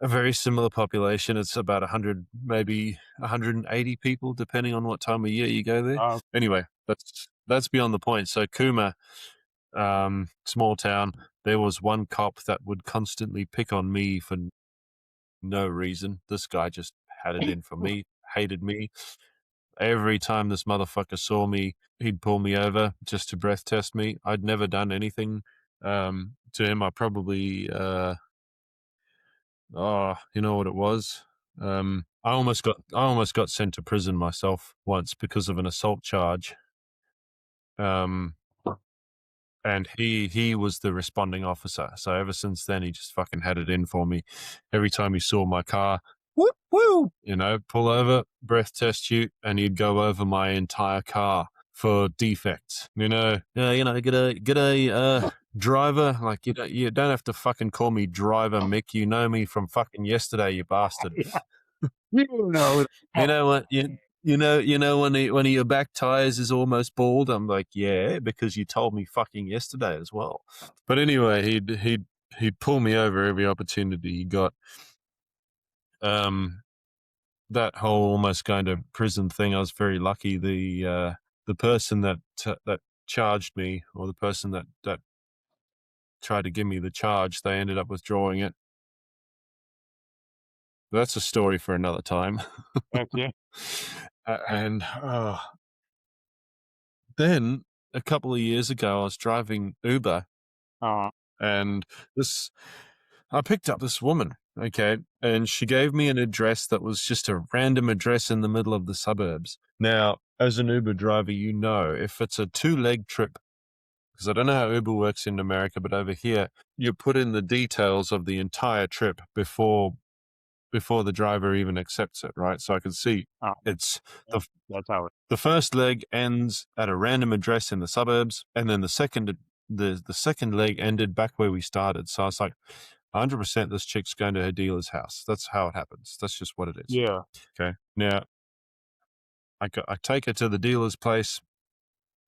a very similar population. It's about 100, maybe 180 people, depending on what time of year you go there. Anyway, that's beyond the point. So Cooma, small town, there was one cop that would constantly pick on me for no reason. This guy just had it in for me, hated me. Every time this motherfucker saw me, he'd pull me over just to breath test me. I'd never done anything to him. I probably, you know what it was? I almost got sent to prison myself once because of an assault charge. And he was the responding officer. So ever since then, he just fucking had it in for me. Every time he saw my car, whoop, woo, pull over, breath test you, and he'd go over my entire car for defects. Get a driver. Like, you don't have to fucking call me driver, Mick. You know me from fucking yesterday, you bastard. You know. You know what? You know when one of your back tires is almost bald. I'm like, yeah, because you told me fucking yesterday as well. But anyway, he'd pull me over every opportunity he got. That whole almost going to prison thing, I was very lucky. The person that charged me, or the person that tried to give me the charge, they ended up withdrawing it. That's a story for another time. Okay. And then a couple of years ago, I was driving Uber, and I picked up this woman, okay, and she gave me an address that was just a random address in the middle of the suburbs. Now, as an Uber driver, if it's a 2-leg trip, because I don't know how Uber works in America, but over here, you put in the details of the entire trip before the driver even accepts it, right? So I could see it's that's how it. The first leg ends at a random address in the suburbs, and then the second leg ended back where we started. So I was like, 100% this chick's going to her dealer's house. That's how it happens. That's just what it is. Yeah. Okay. Now, I take her to the dealer's place.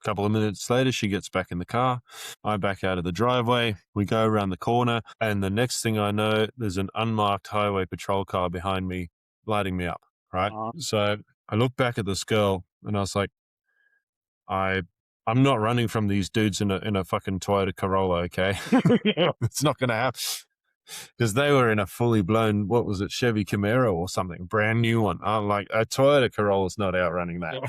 A couple of minutes later, she gets back in the car. I back out of the driveway. We go around the corner, and the next thing I know, there's an unmarked highway patrol car behind me, lighting me up, right? So I look back at this girl, and I was like, I'm not running from these dudes in a fucking Toyota Corolla, okay? It's not going to happen. Because they were in a fully blown, what was it, Chevy Camaro or something, brand new one. I'm like, a Toyota Corolla's not outrunning that.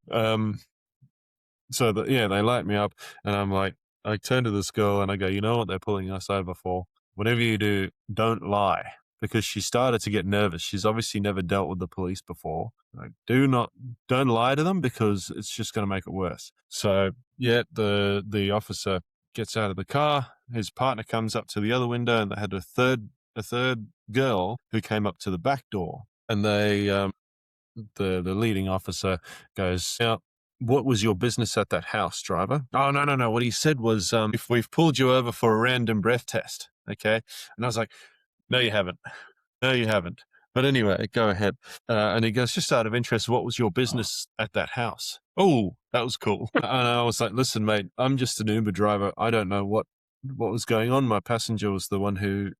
So they light me up, and I'm like, I turn to this girl and I go, you know what they're pulling us over for? Whatever you do, don't lie. Because she started to get nervous. She's obviously never dealt with the police before. Like, don't lie to them, because it's just going to make it worse. So the officer gets out of the car. His partner comes up to the other window, and they had a third girl who came up to the back door, and they the leading officer goes, now, what was your business at that house, driver? Oh, no. What he said was, if we've pulled you over for a random breath test, okay? And I was like, no, you haven't. No, you haven't. But anyway, go ahead. And he goes, just out of interest, what was your business at that house? Oh, that was cool. And I was like, listen, mate, I'm just an Uber driver. I don't know what was going on. My passenger was the one who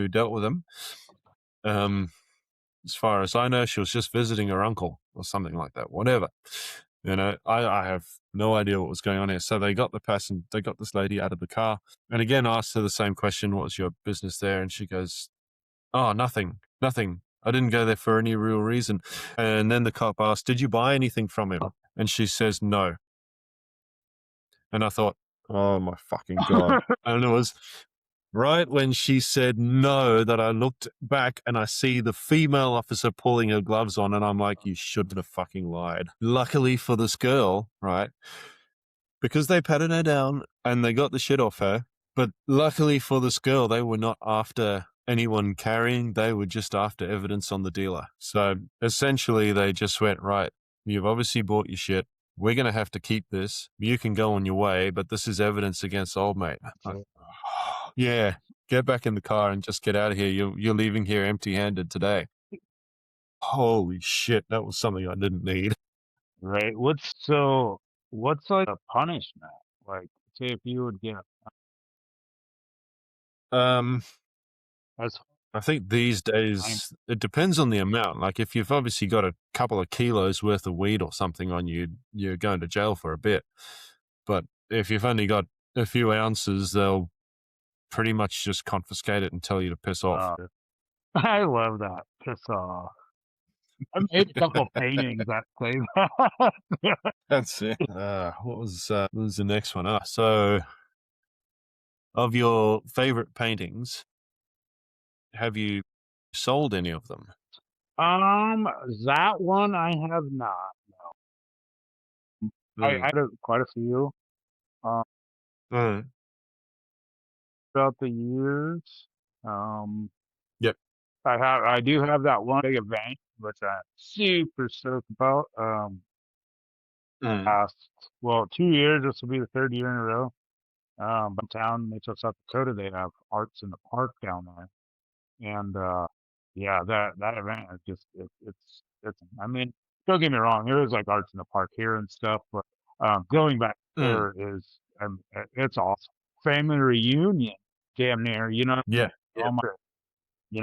dealt with him. As far as I know, she was just visiting her uncle or something like that, whatever. I have no idea what was going on here. So they got this lady out of the car, and again asked her the same question, what was your business there? And she goes, oh, nothing. I didn't go there for any real reason. And then the cop asked, did you buy anything from him? And she says, no. And I thought, oh my fucking God. And it was right when she said no that I looked back and I see the female officer pulling her gloves on, and I'm like, you shouldn't have fucking lied. Luckily for this girl, right, because they patted her down and they got the shit off her, but luckily for this girl, they were not after anyone carrying, they were just after evidence on the dealer. So essentially they just went, right, you've obviously bought your shit. We're going to have to keep this. You can go on your way, but this is evidence against old mate. Yeah, get back in the car and just get out of here. You're leaving here empty-handed today. Holy shit, that was something I didn't need. Right. So what's like a punishment? Like, say if you would get Um, as I think these time. days it depends on the amount. Like if you've obviously got a couple of kilos worth of weed or something on you, you're going to jail for a bit. But if you've only got a few ounces, they'll pretty much just confiscate it and tell you to piss off. I love that. Piss off. I made a couple paintings that say that. That's it. What was the next one? So of your favorite paintings, have you sold any of them? That one I have not. I Mm. had quite a few um, Mm. throughout the years. Um, Yep. I do have that one big event, which I'm super stoked about. Mm. Past 2 years. This will be the third year in a row. Town, Mitchell, South Dakota, they have arts in the park down there, and yeah, that event is just it's. I mean, don't get me wrong, there is like arts in the park here and stuff, but going back Mm. there is it's awesome. Family reunion, damn near. Yeah. Oh my,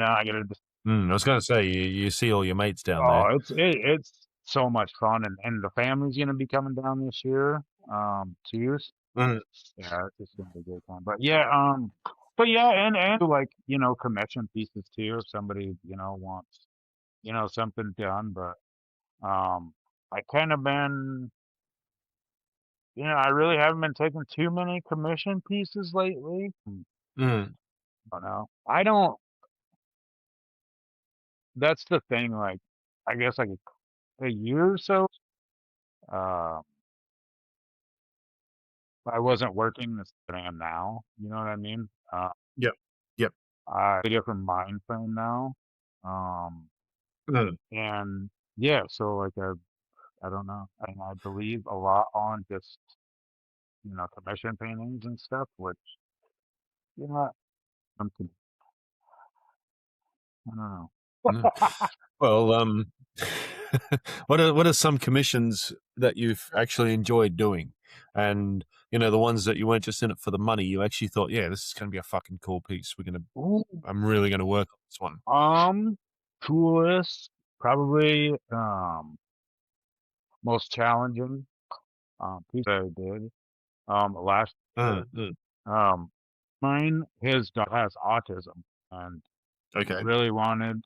I get to I was going to say you see all your mates down oh, there. it's so much fun, and the family's gonna be coming down this year, too. Mm. Yeah, it's just gonna be a great time. But yeah, and like commission pieces too. If somebody wants something done, but I kind of been I really haven't been taking too many commission pieces lately. Mm. I don't know. I don't. That's the thing. Like, I guess like a year or so. Uh, I wasn't working the same I am now. You know what I mean? Yep. Yep. I have a different mind frame now. Um, Mm. and yeah, so like I don't know. I believe a lot on just commission paintings and stuff, which you know something I don't know. Mm. Well, what are some commissions that you've actually enjoyed doing, and the ones that you weren't just in it for the money, you actually thought, yeah, this is going to be a fucking cool piece. Ooh, I'm really going to work on this one. coolest, probably most challenging piece I did last year. Mm. Um, mine his dog has autism and Okay. really wanted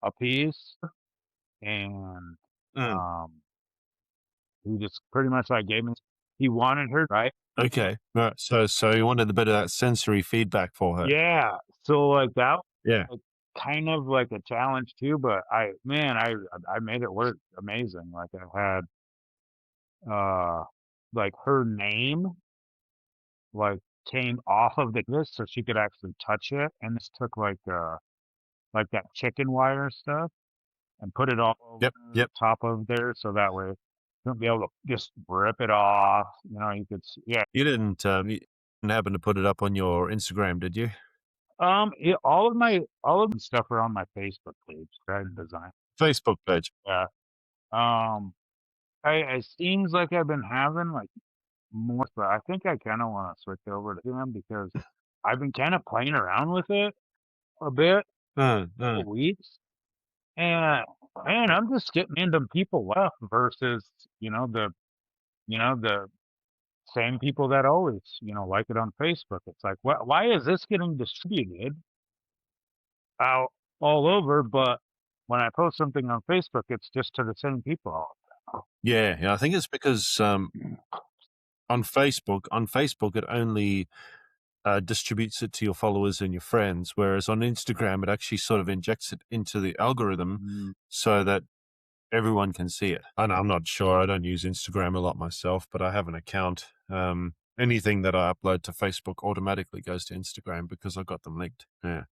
a piece, and Mm. um he just pretty much like gave me he wanted her, right? Okay. Right. So you wanted a bit of that sensory feedback for her. Yeah. So like that Yeah. like kind of like a challenge too, but I made it work amazing. Like I had like her name like came off of the canvas so she could actually touch it, and this took like that chicken wire stuff and put it all over Yep. Yep. top of there so that way you wouldn't be able to just rip it off. You could yeah. You didn't happen to put it up on your Instagram, did you? Yeah, all of the stuff are on my Facebook page, Grad Design. Facebook page. Yeah. Um, it seems like I've been having like more, but I think I kind of want to switch over to them because I've been kind of playing around with it a bit for Mm. weeks, and man, I'm just getting random people left versus the same people that always like it on Facebook. It's like, why is this getting distributed out all over, but when I post something on Facebook, it's just to the same people all the time. Yeah. I think it's because on Facebook it only distributes it to your followers and your friends, whereas on Instagram it actually sort of injects it into the algorithm Mm. so that everyone can see it. And I'm not sure. I don't use Instagram a lot myself, but I have an account. Anything that I upload to Facebook automatically goes to Instagram because I got them linked. Yeah.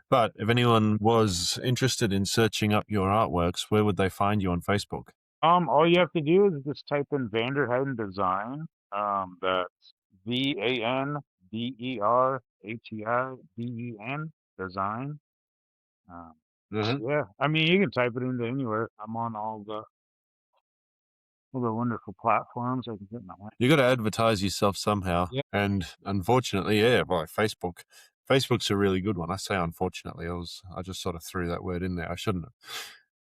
But if anyone was interested in searching up your artworks, where would they find you on Facebook? All you have to do is just type in Vanderheiden Design. That's VANDERHEIDEN Design. Um, Mm-hmm. yeah, I mean you can type it into anywhere. I'm on all the all the wonderful platforms I can get my You got to advertise yourself somehow. Yeah. And unfortunately, Facebook. Facebook's a really good one. I say unfortunately, I just sort of threw that word in there. I shouldn't have.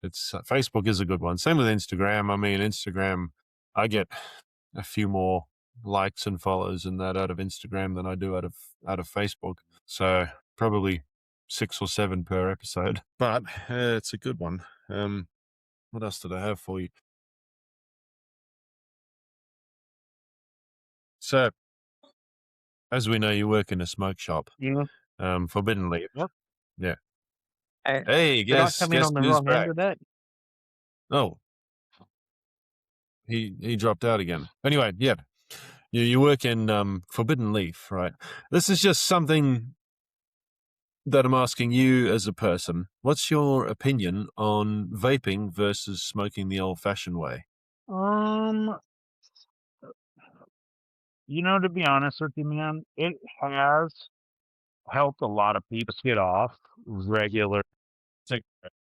It's Facebook is a good one. Same with Instagram. I mean, Instagram, I get a few more likes and follows and that out of Instagram than I do out of Facebook. So probably 6 or 7 per episode. But it's a good one. What else did I have for you? So, as we know, you work in a smoke shop. Yeah. Forbidden leaf. Yep. Yeah. Hey, Hey, did I guess come in on the who's wrong end back? of that? Oh, he dropped out again. Anyway, yeah, you work in Forbidden Leaf, right? This is just something that I'm asking you as a person. What's your opinion on vaping versus smoking the old-fashioned way? To be honest with you, man, it has helped a lot of people get off regular cigarettes.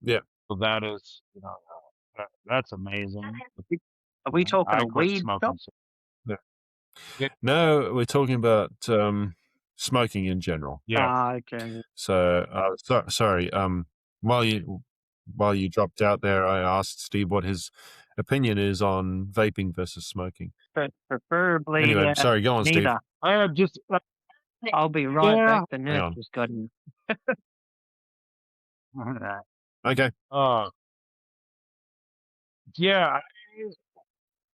Yeah. So that is, that's amazing. Are we talking I a quit weed smoking. shop? No, we're talking about smoking in general. Yeah. Ah, okay. So, sorry. While you dropped out there, I asked Steve what his opinion is on vaping versus smoking. Preferably Anyway, sorry, go on, Steve. neither. I just, I'll be right Yeah. back. The Hang nurse on. just got in. Okay. Yeah.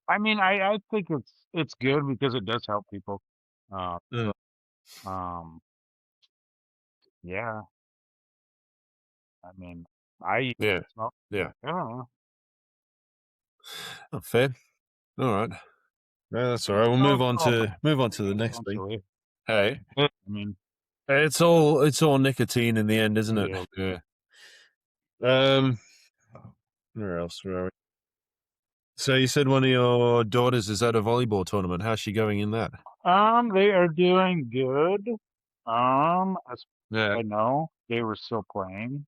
I mean, I think it's good because it does help people. Yeah. Yeah. I mean, I Yeah. smoke. Yeah. I don't know. Oh, fair. All right. No, that's all right. We'll move on to the next thing. Eventually. Hey, I mean, it's all nicotine in the end, isn't it? Yeah. Yeah. Where else were we? So you said one of your daughters is at a volleyball tournament. How's she going in that? they are doing good. As Yeah. I know, they were still playing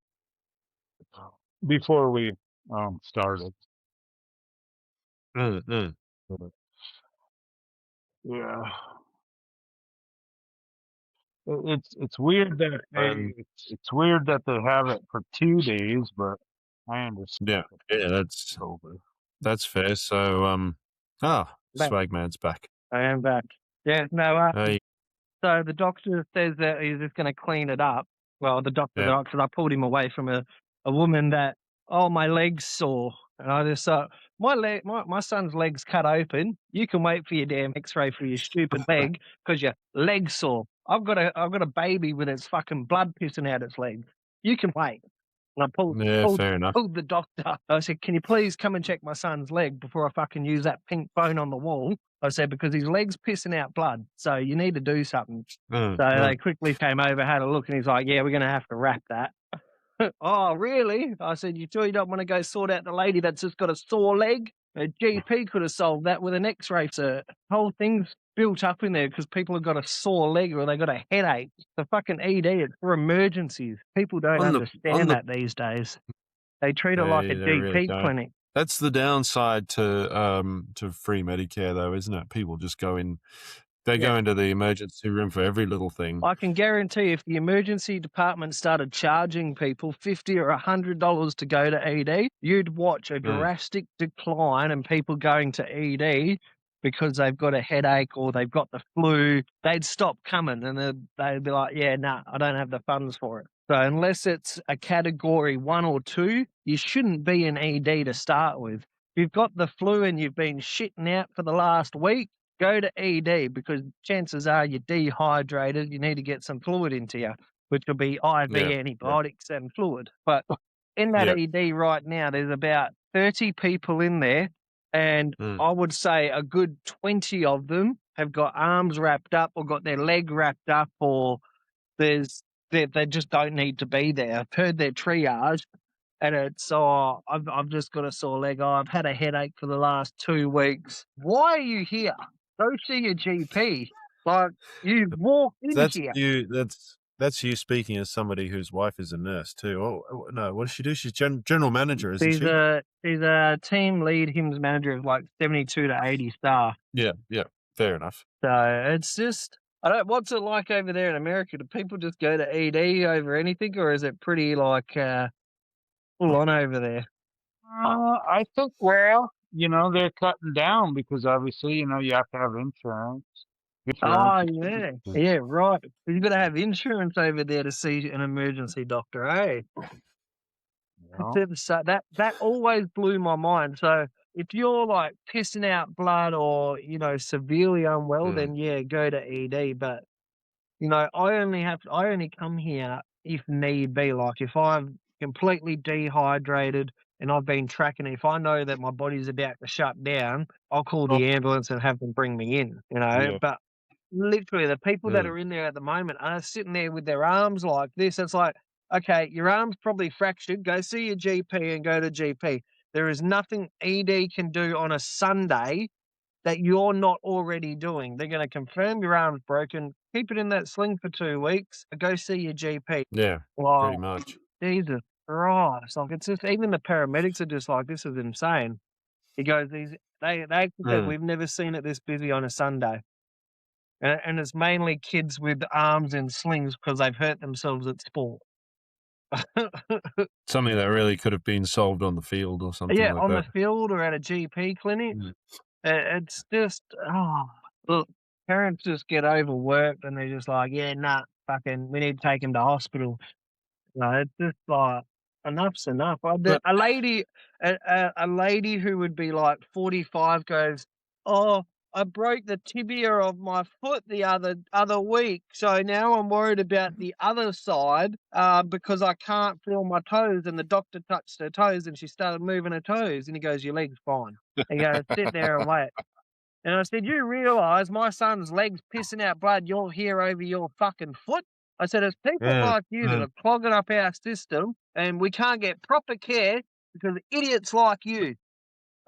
before we started. Mm. But, yeah. It's weird that it's weird that they have it for 2 days, but I understand. Yeah, It's over. that's fair. So Back. Swagman's back. I am back. Yeah, no, Hey, so the doctor says that he's just going to clean it up. Well, the doctor, Yeah. because I pulled him away from a woman that, my leg's sore. And I just thought, my son's leg's cut open. You can wait for your damn x-ray for your stupid leg because your leg's sore. I've got a baby with its fucking blood pissing out its leg. You can wait. And I fair enough. pulled the doctor. I said, can you please come and check my son's leg before I fucking use that pink phone on the wall? I said, because his leg's pissing out blood, so you need to do something. So they quickly came over, had a look, and he's like, yeah, we're going to have to wrap that. Oh, really? I said, you sure you don't want to go sort out the lady that's just got a sore leg? A GP could have solved that with an x-ray, sir. The whole thing's built up in there because people have got a sore leg or they got a headache. The fucking ED, it's for emergencies. People don't understand that these days. They treat it like a They really GP don't. clinic. That's the downside to free Medicare, though, isn't it? People just go in. They go into the emergency room for every little thing. I can guarantee if the emergency department started charging people $50 or $100 to go to ED, you'd watch a drastic decline in people going to ED because they've got a headache or they've got the flu. They'd stop coming and they'd be like, yeah, nah, I don't have the funds for it. So unless it's a category 1 or 2, you shouldn't be in ED to start with. If you've got the flu and you've been shitting out for the last week, go to ED because chances are you're dehydrated. You need to get some fluid into you, which will be IV antibiotics and fluid. But in that ED right now, there's about 30 people in there, and I would say a good 20 of them have got arms wrapped up or got their leg wrapped up, or they just don't need to be there. I've heard their triage. And it's, I've just got a sore leg. I've had a headache for the last 2 weeks. Why are you here? Go see your GP. Like, you walked in here. that's you speaking as somebody whose wife is a nurse too. Oh no, what does she do? She's general manager, isn't She's she? a team lead, HIMS manager of like 72 to 80 staff. Yeah, fair enough. So it's just, I don't. What's it like over there in America? Do people just go to ED over anything, or is it pretty like full on over there? I think, well, they're cutting down because obviously, you have to have insurance. Oh yeah, right. You've got to have insurance over there to see an emergency doctor, eh? So that always blew my mind. So if you're like pissing out blood or severely unwell, then yeah, go to ED. But I only come here if need be. Like if I'm completely dehydrated and I've been tracking it, if I know that my body's about to shut down, I'll call the ambulance and have them bring me in. Yeah. But literally the people that are in there at the moment are sitting there with their arms like this. It's like, okay, your arm's probably fractured. Go see your GP and go to GP. There is nothing ED can do on a Sunday that you're not already doing. They're going to confirm your arm's broken, keep it in that sling for 2 weeks, go see your GP. Yeah, pretty much. Jesus Christ. Like, it's just, even the paramedics are just like, this is insane. He goes, they said, we've never seen it this busy on a Sunday. And it's mainly kids with arms in slings because they've hurt themselves at sport. Something that really could have been solved on the field or something like that. Yeah, on the field or at a GP clinic. It's just, look, parents just get overworked and they're just like, yeah, nah, fucking, we need to take him to hospital. It's just like, enough's enough. A lady who would be like 45 goes, oh, I broke the tibia of my foot the other week, so now I'm worried about the other side because I can't feel my toes. And the doctor touched her toes and she started moving her toes. And he goes, your leg's fine. And he goes, sit there and wait. And I said, you realise my son's leg's pissing out blood, you're here over your fucking foot? I said, it's people like you that are clogging up our system and we can't get proper care because of idiots like you.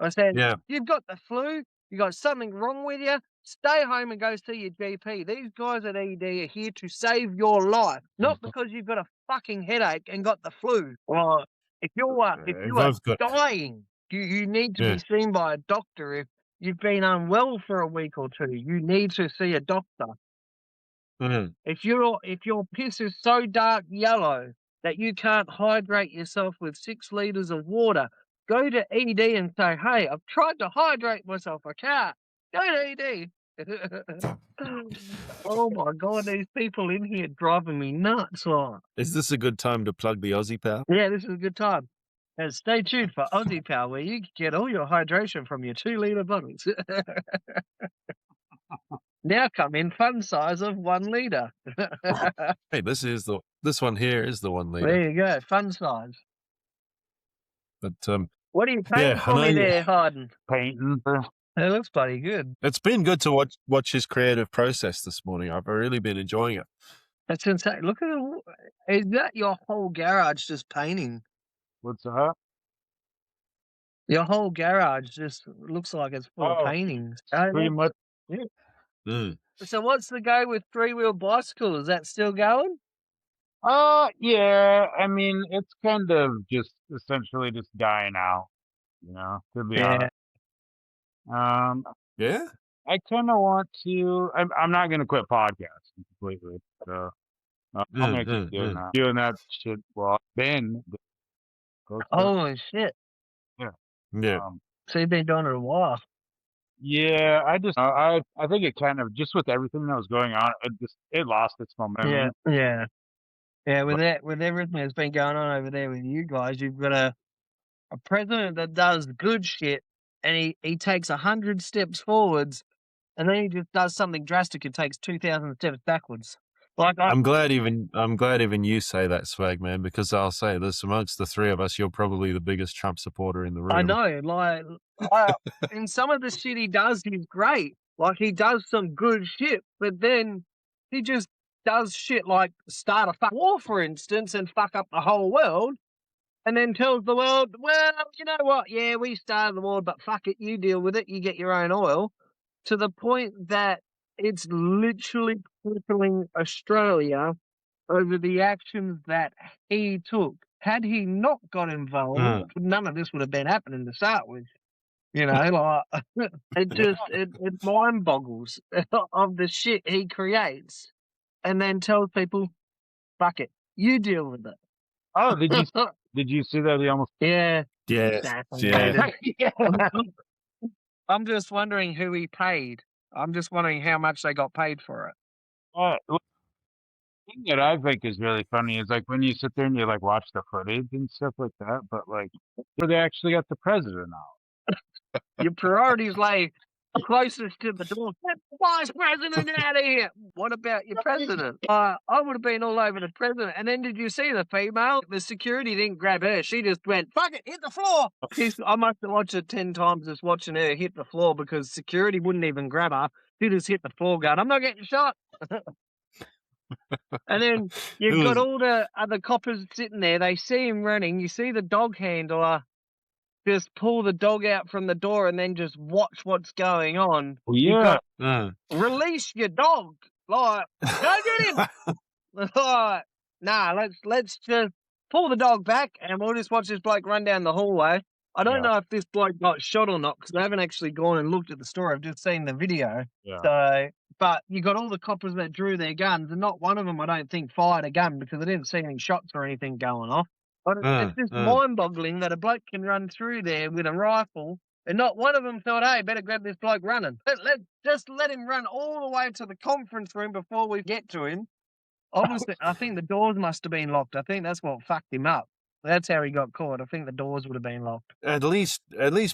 I said, you've got the flu, you got something wrong with you, stay home and go see your GP. These guys at ED are here to save your life, not because you've got a fucking headache and got the flu. Well, if you are dying, you need to be seen by a doctor. If you've been unwell for a week or two, you need to see a doctor. If your piss is so dark yellow that you can't hydrate yourself with 6 liters of water, go to ED and say, hey, I've tried to hydrate myself, I can't. Go to ED. Oh my God, these people in here driving me nuts. Is this a good time to plug the Aussie Pal? Yeah, this is a good time. And stay tuned for Aussie Pal, where you can get all your hydration from your 2-liter bottles. Now come in fun size of 1 liter. Hey, this one here is the 1 liter. There you go, fun size. But what are you painting for me there, Harden? Painting. It looks bloody good. It's been good to watch his creative process this morning. I've really been enjoying it. That's insane. Look at it. Is that your whole garage just painting? What's that? Your whole garage just looks like it's full of paintings. Pretty much. Yeah. So what's the go with 3-wheel bicycle? Is that still going? Yeah. I mean, it's kind of just essentially just dying out, to be honest. Yeah. I kind of want to. I'm not going to quit podcasting completely. So I'm going to keep doing that shit. Well, Ben. Holy shit. Yeah. So you've been doing it a while. Yeah, I think it kind of, just with everything that was going on, it lost its momentum. Yeah. With everything that's been going on over there with you guys, you've got a president that does good shit, and he takes 100 steps forwards, and then he just does something drastic and takes 2,000 steps backwards. Like I'm glad even you say that, Swagman, because I'll say this, amongst the 3 of us, you're probably the biggest Trump supporter in the room. I know, like in some of the shit he does, he's great. Like, he does some good shit, but then he just does shit like start a war, for instance, and fuck up the whole world, and then tells the world, well, you know what, yeah, we started the war, but fuck it, you deal with it, you get your own oil, to the point that it's literally crippling Australia over the actions that he took. Had he not got involved, none of this would have been happening to start with. You know, like it mind boggles of the shit he creates, and then tells people, "Fuck it, you deal with it." Oh, did you see that he almost? Yeah, Yeah. assassinated. Yeah. I'm just wondering who he paid. I'm just wondering how much they got paid for it. The thing that I think is really funny is like when you sit there and you like watch the footage and stuff like that, but like where they actually got the president out. Your priorities lay closest to the door. Get the vice president out of here. What about your president? I would have been all over the president. And then did you see the female? The security didn't grab her. She just went, fuck it, hit the floor. I must have watched it 10 times just watching her hit the floor because security wouldn't even grab her. She just hit the floor going, I'm not getting shot. And then you've got all the other coppers sitting there. They see him running. You see the dog handler just pull the dog out from the door and then just watch what's going on. Well, yeah. Release your dog. Like, go get him. Like, nah, let's just pull the dog back and we'll just watch this bloke run down the hallway. I don't know if this bloke got shot or not because I haven't actually gone and looked at the story. I've just seen the video. Yeah. So, but you got all the coppers that drew their guns, and not one of them, I don't think, fired a gun because I didn't see any shots or anything going off. But it's just mind-boggling that a bloke can run through there with a rifle, and not one of them thought, "Hey, better grab this bloke running." Just let him run all the way to the conference room before we get to him. Obviously, I think the doors must have been locked. I think that's what fucked him up. That's how he got caught. I think the doors would have been locked. At least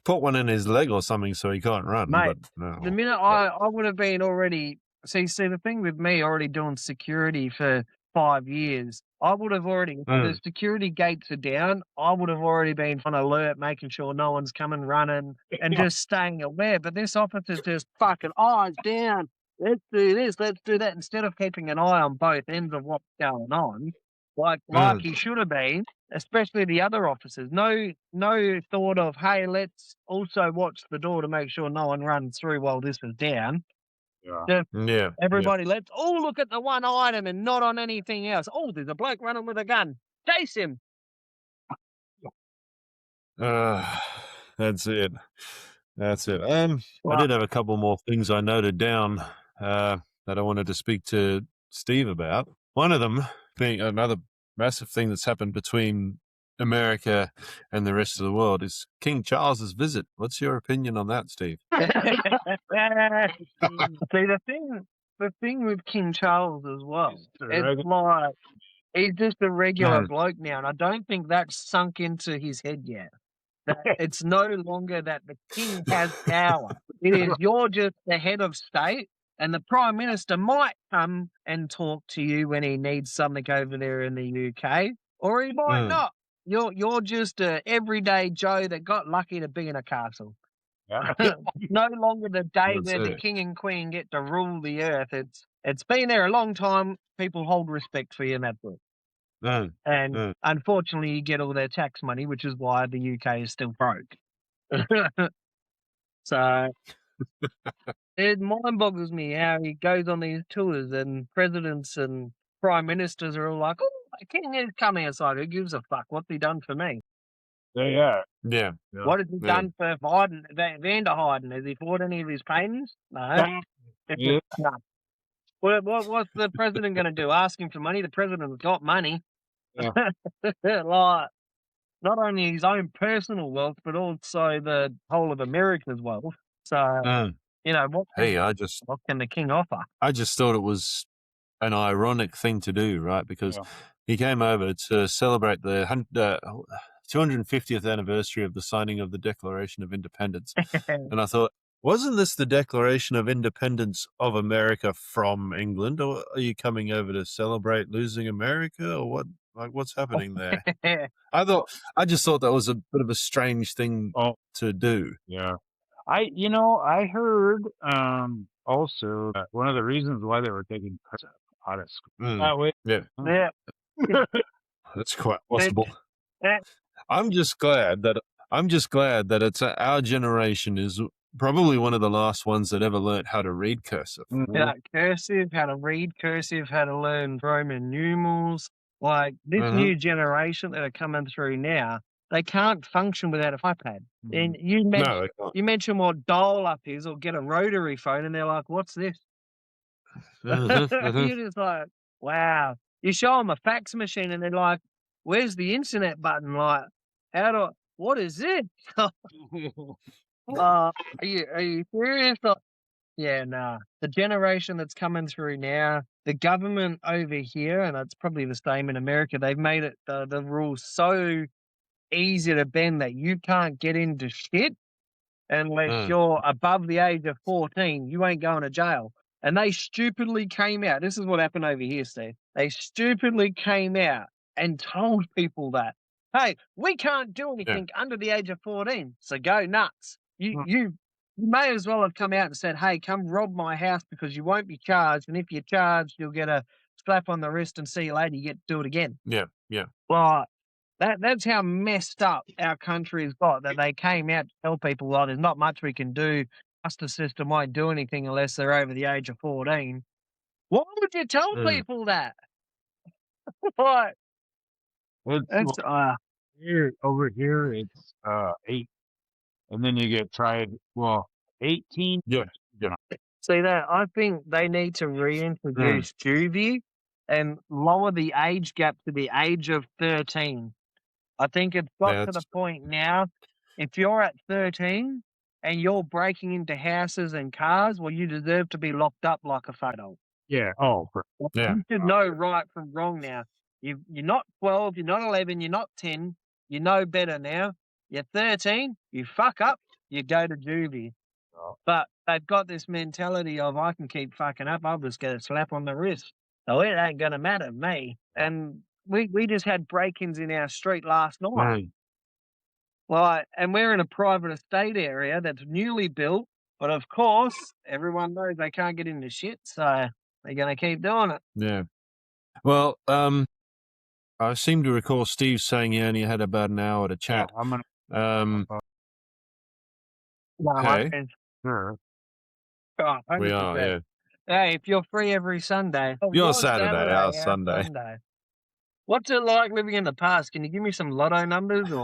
put one in his leg or something so he can't run. Mate, but no. the minute I would have been already... See, the thing with me already doing security for 5 years, I would have already... The security gates are down. I would have already been on alert, making sure no one's coming running and just staying aware. But this officer's just fucking eyes down. Let's do this, let's do that. Instead of keeping an eye on both ends of what's going on, like he should have been, especially the other officers. No thought of, hey, let's also watch the door to make sure no one runs through while this is down. Yeah. Everybody, let's all look at the one item and not on anything else. Oh, there's a bloke running with a gun. Chase him. That's it. I did have a couple more things I noted down that I wanted to speak to Steve about. One of them being another massive thing that's happened between America and the rest of the world is King Charles's visit. What's your opinion on that, Steve? See, the thing with King Charles as well, it's like he's just a regular bloke now, and I don't think that's sunk into his head yet. That it's no longer that the king has power. It is you're just the head of state, and the Prime Minister might come and talk to you when he needs something over there in the UK, or he might not. You're just a everyday Joe that got lucky to be in a castle. Yeah. No longer the day where the king and queen get to rule the earth. It's been there a long time. People hold respect for you in that book. And unfortunately, you get all their tax money, which is why the UK is still broke. So it mind boggles me how he goes on these tours and presidents and prime ministers are all like, "Oh, the king is coming outside. Who gives a fuck? What's he done for me?" Yeah. What has he done for Biden, Vanderheiden? Has he fought any of his paintings? No. No. What's the president going to do? Ask him for money? The president's got money. Yeah. Like, not only his own personal wealth, but also the whole of America's wealth. So, what can the king offer? I just thought it was an ironic thing to do, right? Because he came over to celebrate the 250th anniversary of the signing of the Declaration of Independence. And I thought, wasn't this the Declaration of Independence of America from England? Or are you coming over to celebrate losing America? Or what? Like, what's happening there? I just thought that was a bit of a strange thing to do. Yeah. I heard also that one of the reasons why they were taking out of school that way. Yeah. That's quite possible. I'm just glad that it's our generation is probably one of the last ones that ever learnt how to read cursive. Yeah, cursive, how to read cursive, how to learn Roman numerals. Like this new generation that are coming through now, they can't function without an iPad. And No, they can't. you mention what dial-up is, or get a rotary phone, and they're like, "What's this?" You're just like, "Wow." You show them a fax machine, and they're like, "Where's the internet button?" Like, what is this? Are you serious? Yeah, nah. The generation that's coming through now, the government over here, and it's probably the same in America, they've made it the rules so easy to bend that you can't get into shit unless you're above the age of 14. You ain't going to jail. And they stupidly came out. This is what happened over here, Steve. They stupidly came out and told people that, hey, we can't do anything under the age of 14. So go nuts. You may as well have come out and said, hey, come rob my house because you won't be charged. And if you're charged, you'll get a slap on the wrist and see you later. You get to do it again. Yeah. Well, that's how messed up our country's got, that they came out to tell people, well, there's not much we can do. Justice system won't do anything unless they're over the age of 14. Why would you tell people that? What? It's over here it's 8, and then you get tried. Well, 18. Yeah. See that? I think they need to reintroduce juvie and lower the age gap to the age of 13. I think it's got to the point now, if you're at 13 and you're breaking into houses and cars, well, you deserve to be locked up like a photo. Yeah. You should know right from wrong now. You're not 12, you're not 11, you're not 10. You know better now. You're 13, you fuck up, you go to juvie. But they've got this mentality of, I can keep fucking up, I'll just get a slap on the wrist. So it ain't going to matter to me. And we just had break-ins in our street last night. Like, and we're in a private estate area that's newly built. But of course, everyone knows they can't get into shit, so they're going to keep doing it. Yeah. Well, I seem to recall Steve saying he only had about an hour to chat. I'm gonna. Okay. Sure. Oh, We are, 100%. yeah. Hey, if you're free every Sunday. Your Saturday, our Sunday. What's it like living in the past? Can you give me some lotto numbers? Or...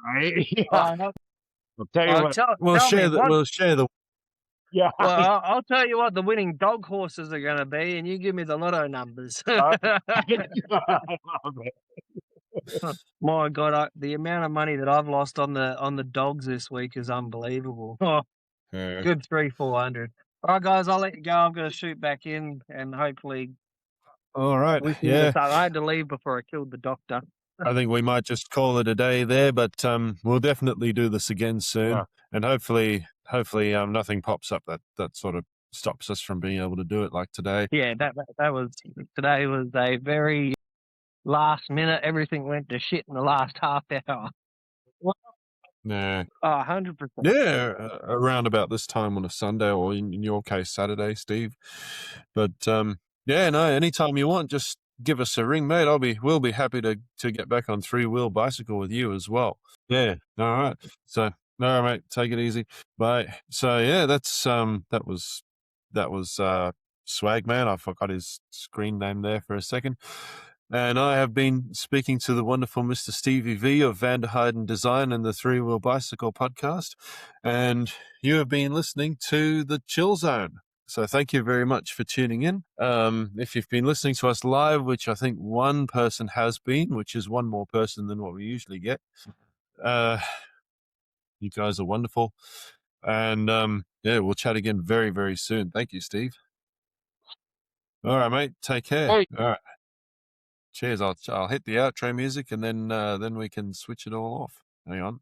Right? I'll tell you what. We'll share the. Yeah. Well, I'll tell you what the winning dog horses are going to be, and you give me the lotto numbers. My God, the amount of money that I've lost on the dogs this week is unbelievable. Good 300-400. All right, guys, I'll let you go. I'm going to shoot back in, and hopefully. All right. Yeah. I had to leave before I killed the doctor. I think we might just call it a day there, but we'll definitely do this again soon, and hopefully nothing pops up that sort of stops us from being able to do it like today. Yeah, today was a very last minute. Everything went to shit in the last half hour. Yeah. 100%. Yeah, around about this time on a Sunday, or in your case, Saturday, Steve. But anytime you want, just give us a ring, mate. We'll be happy to get back on three-wheel bicycle with you as well. Yeah. All right. So, all right, mate. Take it easy. Bye. So yeah, that was Swagman. I forgot his screen name there for a second. And I have been speaking to the wonderful Mr. Stevie V of Vanderheiden Design and the Three-Wheel Bicycle podcast. And you have been listening to The Chill Zone. So thank you very much for tuning in. If you've been listening to us live, which I think one person has been, which is one more person than what we usually get, you guys are wonderful. And we'll chat again very, very soon. Thank you, Steve. All right, mate. Take care. Hey. All right. Cheers. I'll hit the outro music, and then we can switch it all off. Hang on.